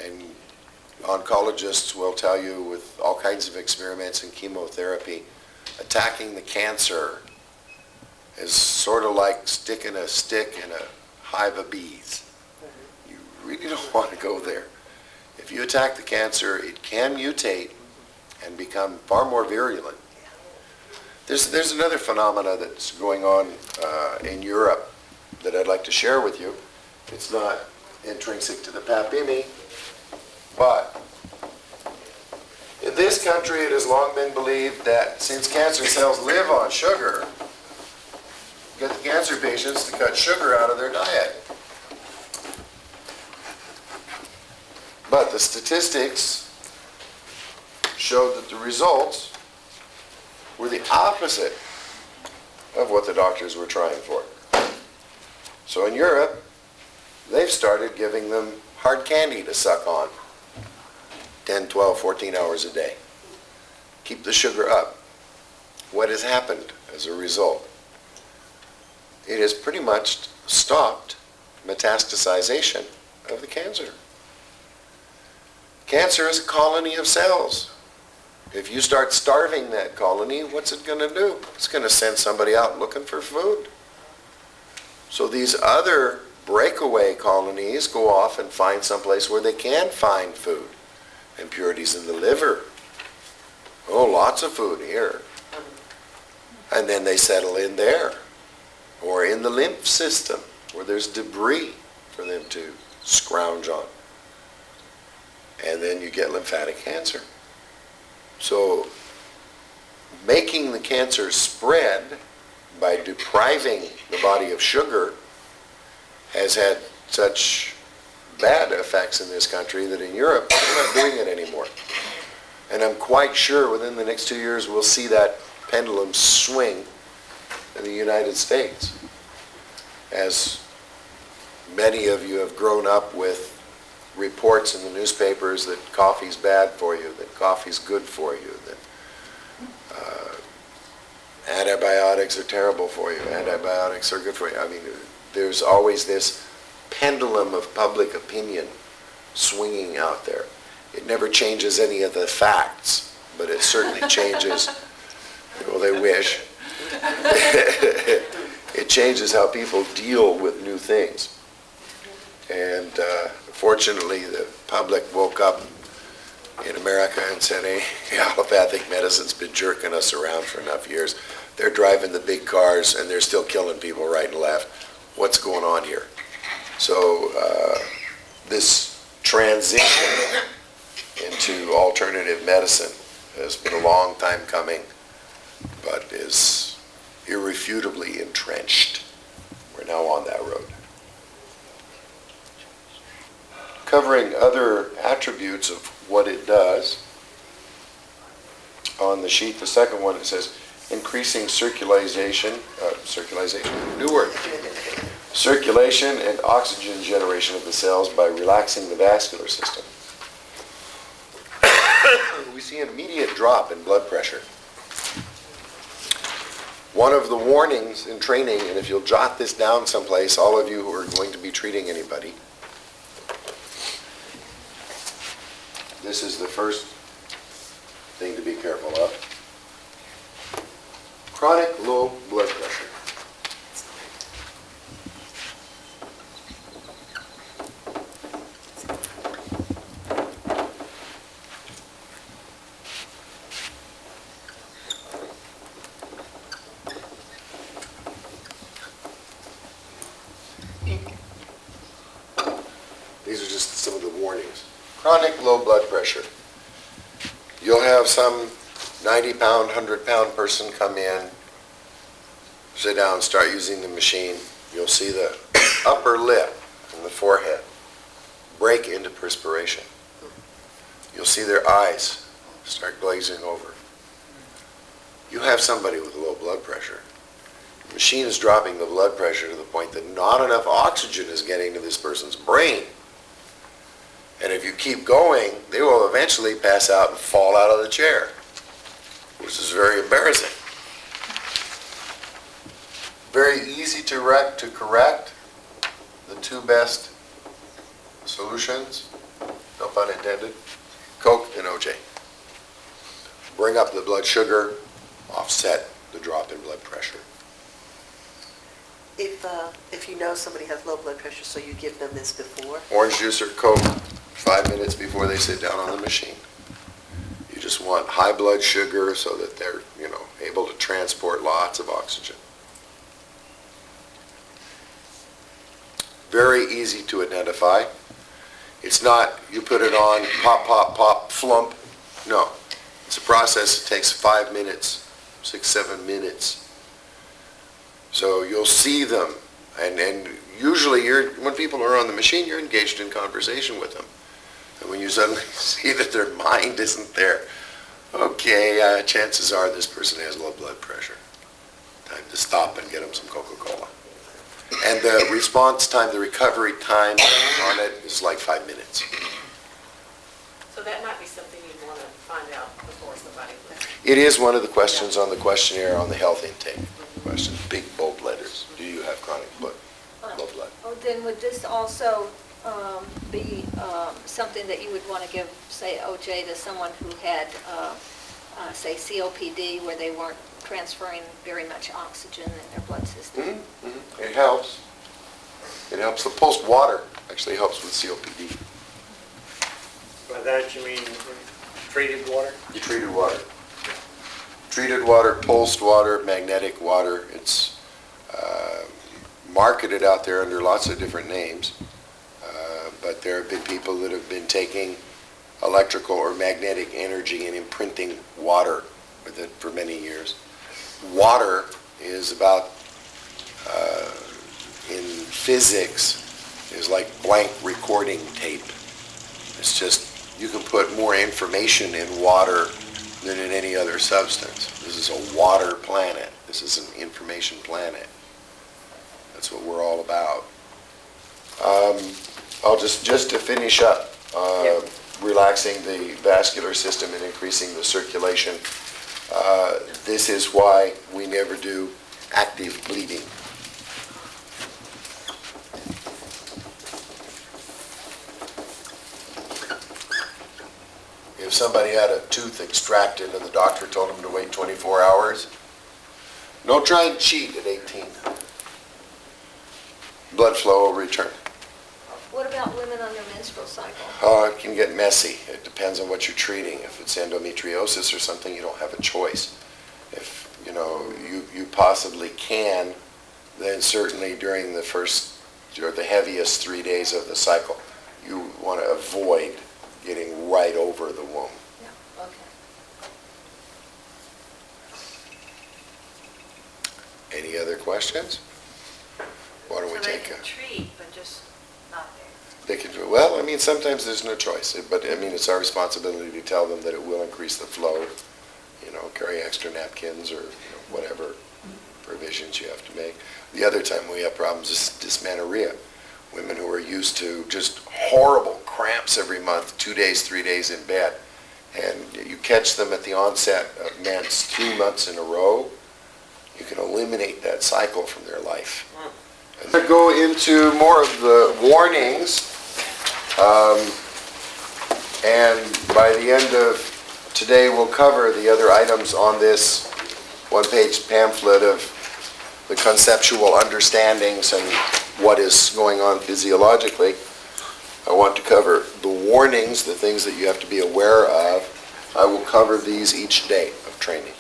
And oncologists will tell you with all kinds of experiments in chemotherapy, attacking the cancer is sort of like sticking a stick in a hive of bees. You really don't want to go there. If you attack the cancer, it can mutate and become far more virulent. There's another phenomena that's going on in Europe that I'd like to share with you. It's not intrinsic to the PAPIMI, but in this country it has long been believed that since cancer cells live on sugar, get the cancer patients to cut sugar out of their diet. But the statistics showed that the results were the opposite of what the doctors were trying for. So in Europe, they've started giving them hard candy to suck on 10, 12, 14 hours a day. Keep the sugar up. What has happened as a result? It has pretty much stopped metastasization of the cancer. Cancer is a colony of cells. If you start starving that colony, what's it going to do? It's going to send somebody out looking for food. So these other breakaway colonies go off and find someplace where they can find food. Impurities in the liver. Oh, lots of food here. And then they settle in there. Or in the lymph system, where there's debris for them to scrounge on. And then you get lymphatic cancer. So making the cancer spread by depriving the body of sugar has had such bad effects in this country that in Europe they're not doing it anymore. And I'm quite sure within the next 2 years we'll see that pendulum swing in the United States. As many of you have grown up with reports in the newspapers that coffee's bad for you, that coffee's good for you, that antibiotics are terrible for you, antibiotics are good for you. I mean, there's always this pendulum of public opinion swinging out there. It never changes any of the facts, but it certainly changes, well, they wish. it changes how people deal with new things. And fortunately, the public woke up in America and said, hey, allopathic medicine's been jerking us around for enough years. They're driving the big cars and they're still killing people right and left. What's going on here? So this transition into alternative medicine has been a long time coming, but is irrefutably entrenched. We're now on that road. Covering other attributes of what it does, on the sheet, the second one, it says increasing circulation, new word, circulation and oxygen generation of the cells by relaxing the vascular system. We see an immediate drop in blood pressure. One of the warnings in training, and if you'll jot this down someplace, all of you who are going to be treating anybody, this is the first thing to be careful of. Chronic low blood pressure. These are just some of the warnings. Chronic low blood pressure. You'll have some 90-pound, 100-pound person come in, sit down, start using the machine. You'll see the upper lip and the forehead break into perspiration. You'll see their eyes start glazing over. You have somebody with low blood pressure. The machine is dropping the blood pressure to the point that not enough oxygen is getting to this person's brain. And if you keep going, they will eventually pass out and fall out of the chair, which is very embarrassing. Very easy to correct. The two best solutions, no pun intended, Coke and OJ. Bring up the blood sugar, offset the drop in blood pressure. If you know somebody has low blood pressure, so you give them this before? Orange juice or Coke 5 minutes before they sit down on the machine. You just want high blood sugar so that they're, able to transport lots of oxygen. Very easy to identify. It's not you put it on, pop, pop, pop, flump. No. It's a process that takes 5 minutes, 6, 7 minutes. So you'll see them, and usually when people are on the machine, you're engaged in conversation with them. And when you suddenly see that their mind isn't there, okay, chances are this person has low blood pressure. Time to stop and get them some Coca-Cola. And the response time, the recovery time on it is like 5 minutes. So that might be something you'd want to find out before somebody. It is one of the questions on the questionnaire on the health intake question. Big bold letters. Do you have chronic low blood? Oh, then would this also be something that you would want to give, say, OJ to someone who had, say, COPD, where they weren't transferring very much oxygen in their blood system? Mm-hmm. Mm-hmm. It helps. It helps. The pulsed water actually helps with COPD. By that you mean treated water? You treated water. Treated water, pulsed water, magnetic water. It's marketed out there under lots of different names. But there have been people that have been taking electrical or magnetic energy and imprinting water with it for many years. Water is about, in physics, is like blank recording tape. It's just, you can put more information in water than in any other substance. This is a water planet. This is an information planet. That's what we're all about. I'll just to finish up, relaxing the vascular system and increasing the circulation. This is why we never do active bleeding. If somebody had a tooth extracted and the doctor told him to wait 24 hours, don't try and cheat at 18. blood flow will return. What about women on their menstrual cycle? Oh, it can get messy. It depends on what you're treating. If it's endometriosis or something, you don't have a choice. If, you possibly can, then certainly during the first or the heaviest 3 days of the cycle, you want to avoid getting right over the womb. Yeah, okay. Any other questions? Why don't we So they take can treat, but just not there. They can do, well, I mean, sometimes there's no choice, but I mean, it's our responsibility to tell them that it will increase the flow, carry extra napkins or whatever provisions you have to make. The other time we have problems is dysmenorrhea. Women who are used to just horrible cramps every month, 2 days, 3 days in bed, and you catch them at the onset of mens 2 months in a row, you can eliminate that cycle from their life. I'm going to go into more of the warnings, and by the end of today we'll cover the other items on this one-page pamphlet of the conceptual understandings and what is going on physiologically. I want to cover the warnings, the things that you have to be aware of. I will cover these each day of training.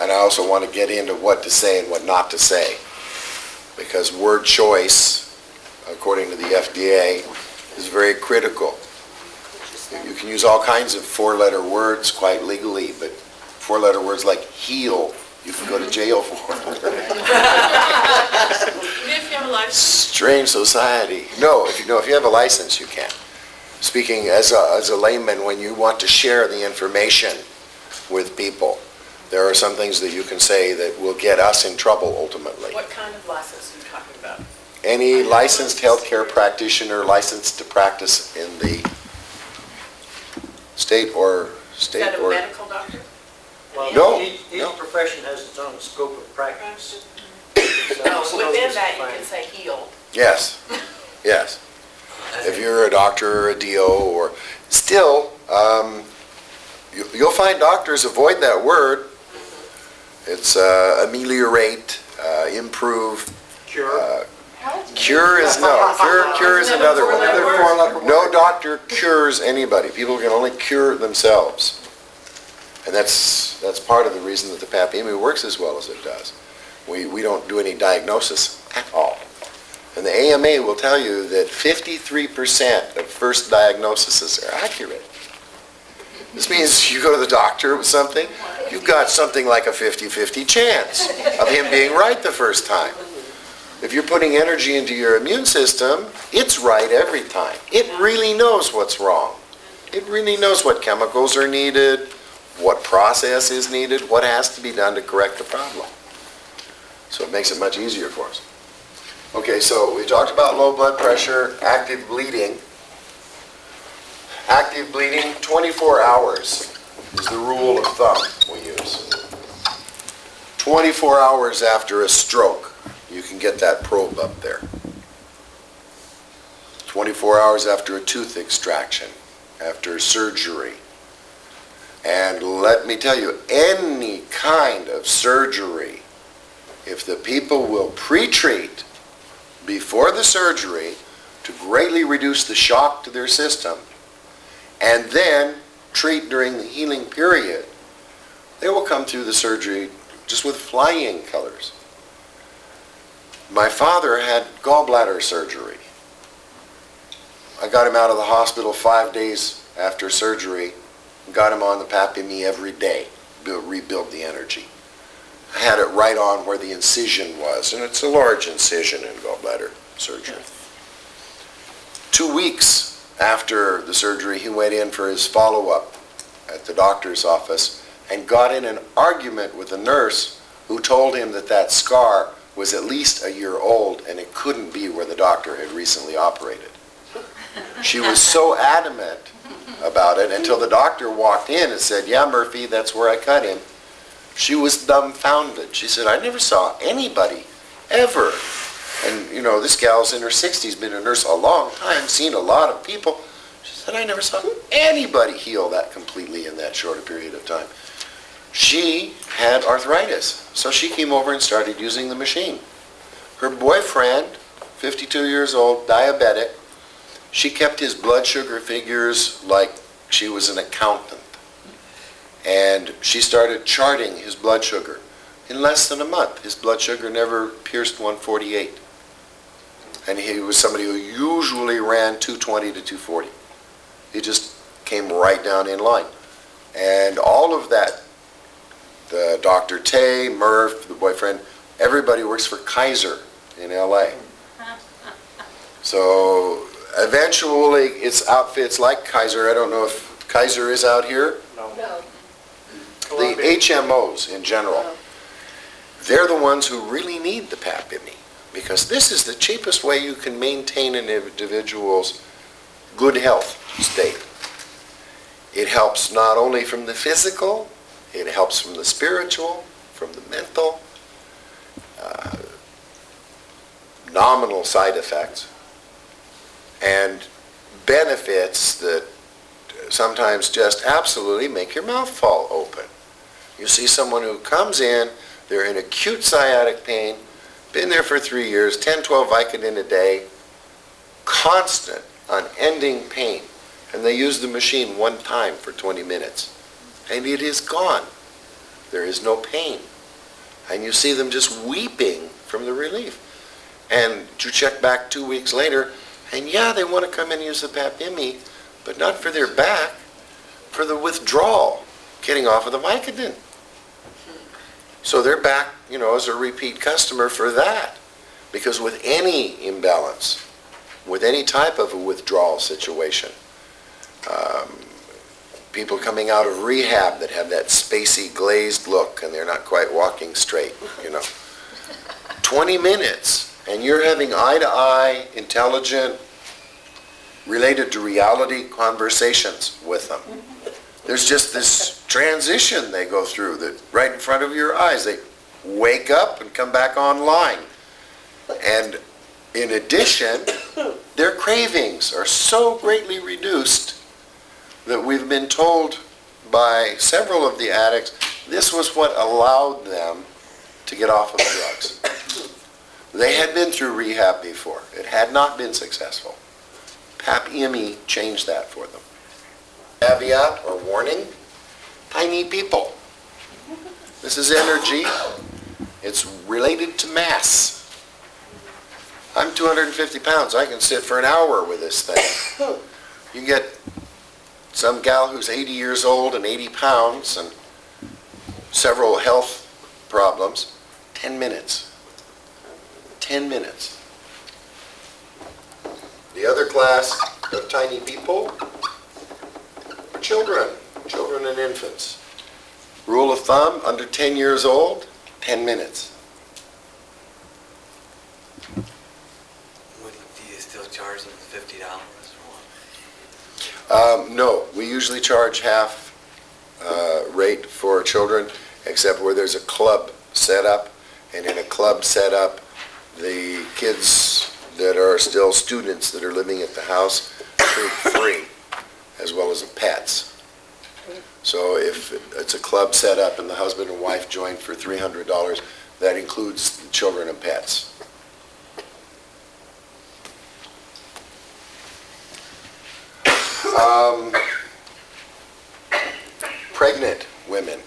And I also want to get into what to say and what not to say, because word choice, according to the FDA, is very critical. You can use all kinds of four-letter words quite legally, but four-letter words like heal, you can go to jail for. Even if you have a license. Strange society. No, if you have a license, you can. Speaking as a layman, when you want to share the information with people, there are some things that you can say that will get us in trouble ultimately. What kind of license are you talking about? Any licensed healthcare practitioner licensed to practice in the state or Is that a medical doctor? Well, No, each no. profession has its own scope of practice. Oh, within that you can say heal. Yes, yes. If you're a doctor or a DO or still, you'll find doctors avoid that word. It's ameliorate, improve. Cure. Cure is no. Cure is another one. No doctor cures anybody. People can only cure themselves. And that's part of the reason that the PAPIMI works as well as it does. We don't do any diagnosis at all. And the AMA will tell you that 53% of first diagnoses are accurate. This means you go to the doctor with something, you've got something like a 50-50 chance of him being right the first time. If you're putting energy into your immune system, it's right every time. It really knows what's wrong. It really knows what chemicals are needed, what process is needed, what has to be done to correct the problem. So it makes it much easier for us. Okay, so we talked about low blood pressure, active bleeding. Active bleeding, 24 hours is the rule of thumb we use. 24 hours after a stroke, you can get that probe up there. 24 hours after a tooth extraction, after surgery. And let me tell you, any kind of surgery, if the people will pre-treat before the surgery to greatly reduce the shock to their system, and then treat during the healing period, they will come through the surgery just with flying colors. My father had gallbladder surgery. I got him out of the hospital 5 days after surgery, got him on the PAPIMI every day, rebuild the energy. I had it right on where the incision was, and it's a large incision in gallbladder surgery. 2 weeks after the surgery, he went in for his follow-up at the doctor's office and got in an argument with a nurse who told him that that scar was at least a year old and it couldn't be where the doctor had recently operated. She was so adamant about it until the doctor walked in and said, "Yeah, Murphy, that's where I cut him." She was dumbfounded. She said, "I never saw anybody ever." And, this gal's in her 60s, been a nurse a long time, seen a lot of people. She said, "I never saw anybody heal that completely in that short a period of time." She had arthritis, so she came over and started using the machine. Her boyfriend, 52 years old, diabetic, she kept his blood sugar figures like she was an accountant. And she started charting his blood sugar. In less than a month, his blood sugar never pierced 148. And he was somebody who usually ran 220 to 240. He just came right down in line. And all of that, the Dr. Tay, Murph, the boyfriend, everybody works for Kaiser in LA. So eventually it's outfits like Kaiser. I don't know if Kaiser is out here. No. The HMOs in general, they're the ones who really need the PAPIMI, because this is the cheapest way you can maintain an individual's good health state. It helps not only from the physical, it helps from the spiritual, from the mental, nominal side effects, and benefits that sometimes just absolutely make your mouth fall open. You see someone who comes in, they're in acute sciatic pain, been there for 3 years, 10, 12 Vicodin a day, constant, unending pain, and they use the machine one time for 20 minutes, and it is gone. There is no pain. And you see them just weeping from the relief. And you check back 2 weeks later, and yeah, they want to come and use the PAPIMI, but not for their back, for the withdrawal, getting off of the Vicodin. So they're back, as a repeat customer for that. Because with any imbalance, with any type of a withdrawal situation, people coming out of rehab that have that spacey, glazed look and they're not quite walking straight, 20 minutes, and you're having eye-to-eye, intelligent, related to reality conversations with them. There's just this transition they go through that right in front of your eyes. They wake up and come back online. And in addition, their cravings are so greatly reduced that we've been told by several of the addicts this was what allowed them to get off of the drugs. They had been through rehab before. It had not been successful. PAPIMI changed that for them. Caveat or warning, tiny people. This is energy. It's related to mass. I'm 250 pounds. I can sit for an hour with this thing. You get some gal who's 80 years old and 80 pounds and several health problems, 10 minutes. 10 minutes. The other class of tiny people are children and infants. Rule of thumb, under 10 years old, 10 minutes. Do you still charge them $50 or what? No, we usually charge half rate for children, except where there's a club set up, and in a club set up, the kids that are still students that are living at the house treat free, as well as the pets. So if it's a club set up and the husband and wife join for $300, that includes the children and pets. Pregnant women.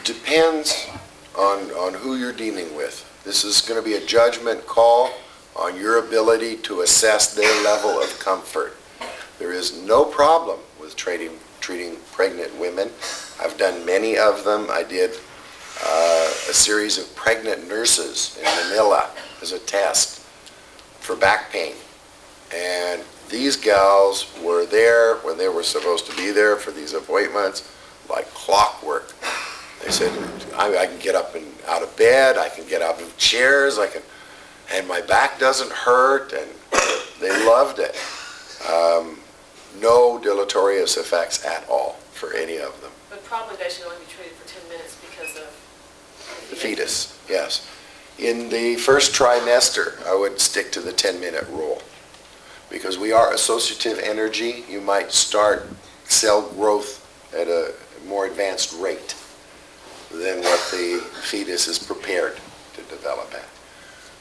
Depends on who you're dealing with. This is going to be a judgment call on your ability to assess their level of comfort. There is no problem with treating pregnant women. I've done many of them. I did a series of pregnant nurses in Manila as a test for back pain. And these gals were there when they were supposed to be there for these appointments, like clockwork. They said, I can get up and out of bed, I can get out of chairs, and my back doesn't hurt, and they loved it. No deleterious effects at all for any of them. But probably they should only be treated for 10 minutes because of The fetus, yes. In the first trimester, I would stick to the 10-minute rule. Because we are associative energy, you might start cell growth at a more advanced rate than what the fetus is prepared to develop at.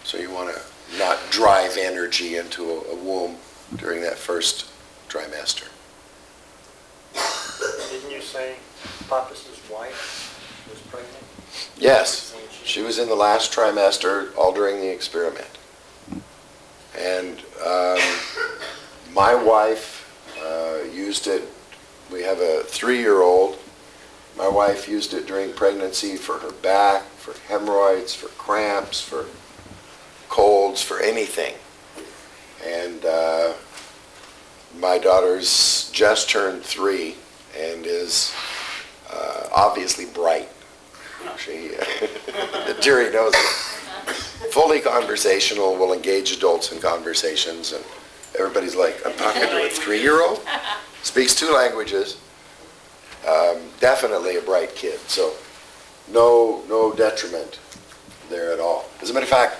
So you want to not drive energy into a womb during that first trimester. Didn't you say Pappas' wife was pregnant? Yes, she was in the last trimester, all during the experiment. And my wife used it. We have a 3-year-old. My wife used it during pregnancy for her back, for hemorrhoids, for cramps, for colds, for anything. And my daughter's just turned 3 and is obviously bright. She, Jerry knows it. Fully conversational, will engage adults in conversations, and everybody's like, I'm talking to a 3-year-old? Speaks 2 languages. Definitely a bright kid, so no detriment there at all. As a matter of fact,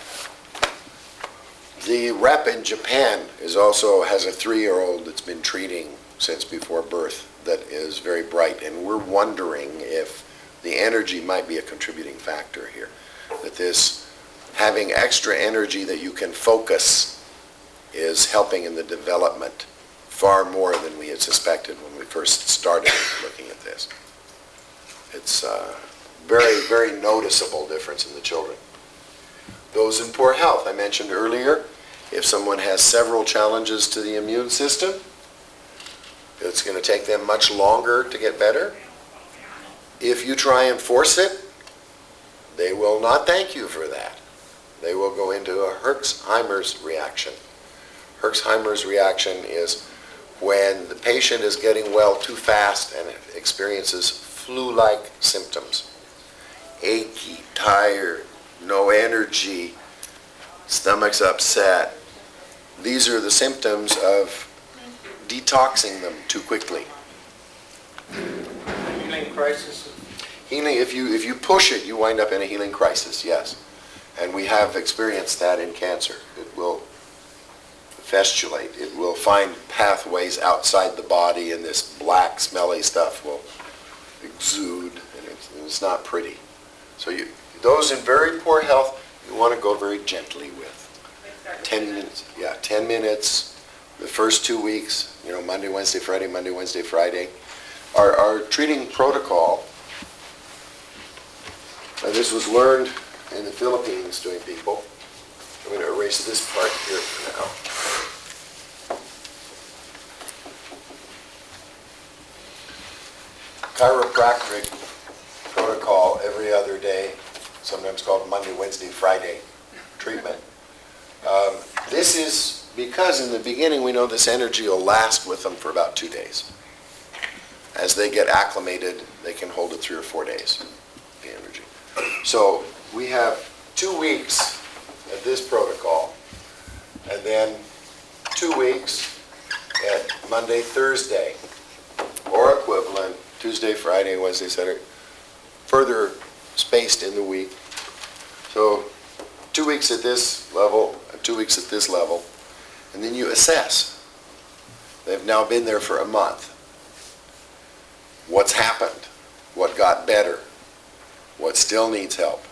the rep in Japan has a 3-year-old that's been treating since before birth that is very bright, and we're wondering if the energy might be a contributing factor here. That this having extra energy that you can focus is helping in the development far more than we had suspected when we first started looking at this. It's a very, very noticeable difference in the children. Those in poor health, I mentioned earlier, if someone has several challenges to the immune system, it's going to take them much longer to get better. If you try and force it, they will not thank you for that. They will go into a Herxheimer's reaction. Herxheimer's reaction is when the patient is getting well too fast and experiences flu-like symptoms. Achy, tired, no energy, stomach's upset. These are the symptoms of detoxing them too quickly. Healing crisis? Healing, if you push it, you wind up in a healing crisis, yes. And we have experienced that in cancer. It will festulate. It will find pathways outside the body, and this black, smelly stuff will exude, and it's not pretty. So those in very poor health, you want to go very gently with. 10 minutes, 10 minutes, the first 2 weeks, Monday, Wednesday, Friday, Monday, Wednesday, Friday. Our treating protocol, and this was learned in the Philippines doing people. I'm going to erase this part here for now. Chiropractic protocol every other day, sometimes called Monday, Wednesday, Friday treatment. This is because in the beginning we know this energy will last with them for about 2 days. As they get acclimated, they can hold it 3 or 4 days, the energy. So we have 2 weeks at this protocol, and then 2 weeks at Monday, Thursday, or equivalent, Tuesday, Friday, Wednesday, Saturday, further spaced in the week. So 2 weeks at this level, 2 weeks at this level, and then you assess. They've now been there for a month. What's happened? What got better? What still needs help?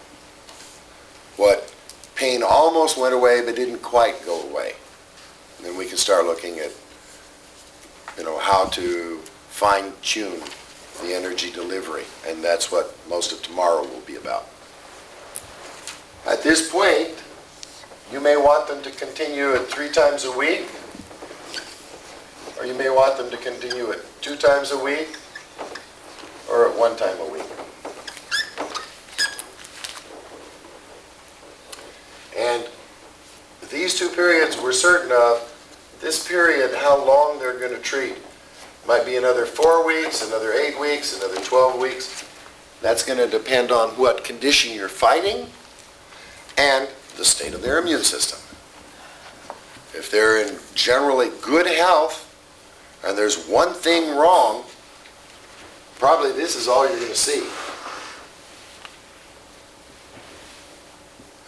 What pain almost went away but didn't quite go away? And then we can start looking at, how to fine-tune the energy delivery, and that's what most of tomorrow will be about. At this point, you may want them to continue it 3 times a week, or you may want them to continue it 2 times a week, or at 1 time a week. And these 2 periods we're certain of. This period, how long they're going to treat, might be another 4 weeks, another 8 weeks, another 12 weeks. That's going to depend on what condition you're fighting and the state of their immune system. If they're in generally good health and there's one thing wrong, probably this is all you're going to see.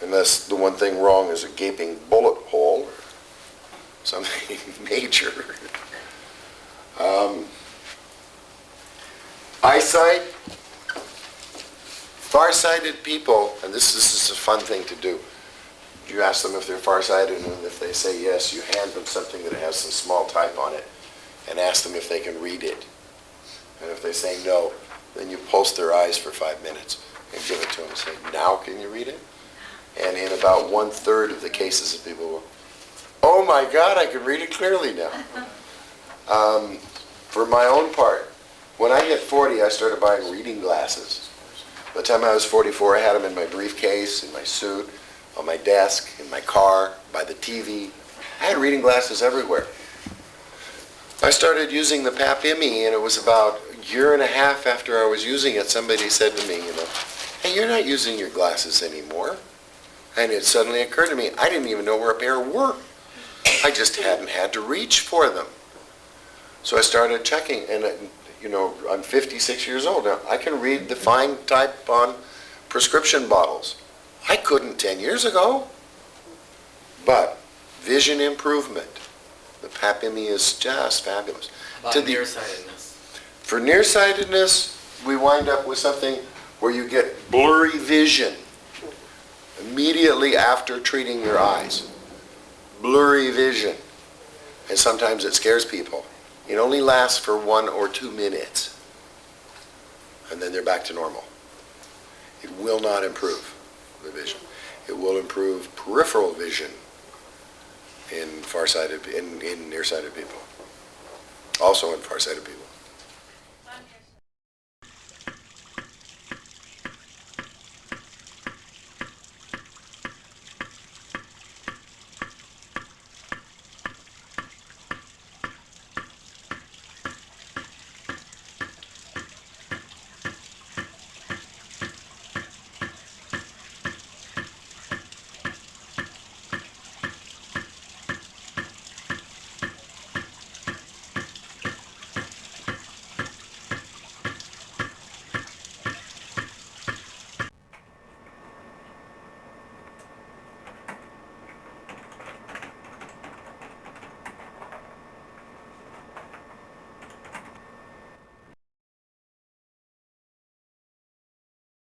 Unless the one thing wrong is a gaping bullet hole or something major. Eyesight, Farsighted people, and this is a fun thing to do. You ask them if they're farsighted, and if they say yes, you hand them something that has some small type on it and ask them if they can read it. And if they say no, then you post their eyes for 5 minutes and give it to them and say, now can you read it? And in about 1/3 of the cases of people will, oh my God, I can read it clearly now. For my own part, when I hit 40, I started buying reading glasses. By the time I was 44, I had them in my briefcase, in my suit, on my desk, in my car, by the TV. I had reading glasses everywhere. I started using the Pap-Imi, and it was about a year and a half after I was using it, somebody said to me, hey, you're not using your glasses anymore. And it suddenly occurred to me, I didn't even know where a pair were. I just hadn't had to reach for them. So I started checking, and I'm 56 years old now. I can read the fine type on prescription bottles. I couldn't 10 years ago. But vision improvement. The Pap-Imi is just fabulous. About nearsightedness. For nearsightedness, we wind up with something where you get blurry vision immediately after treating your eyes. Blurry vision. And sometimes it scares people. It only lasts for 1 or 2 minutes. And then they're back to normal. It will not improve the vision. It will improve peripheral vision in nearsighted people. Also in farsighted people.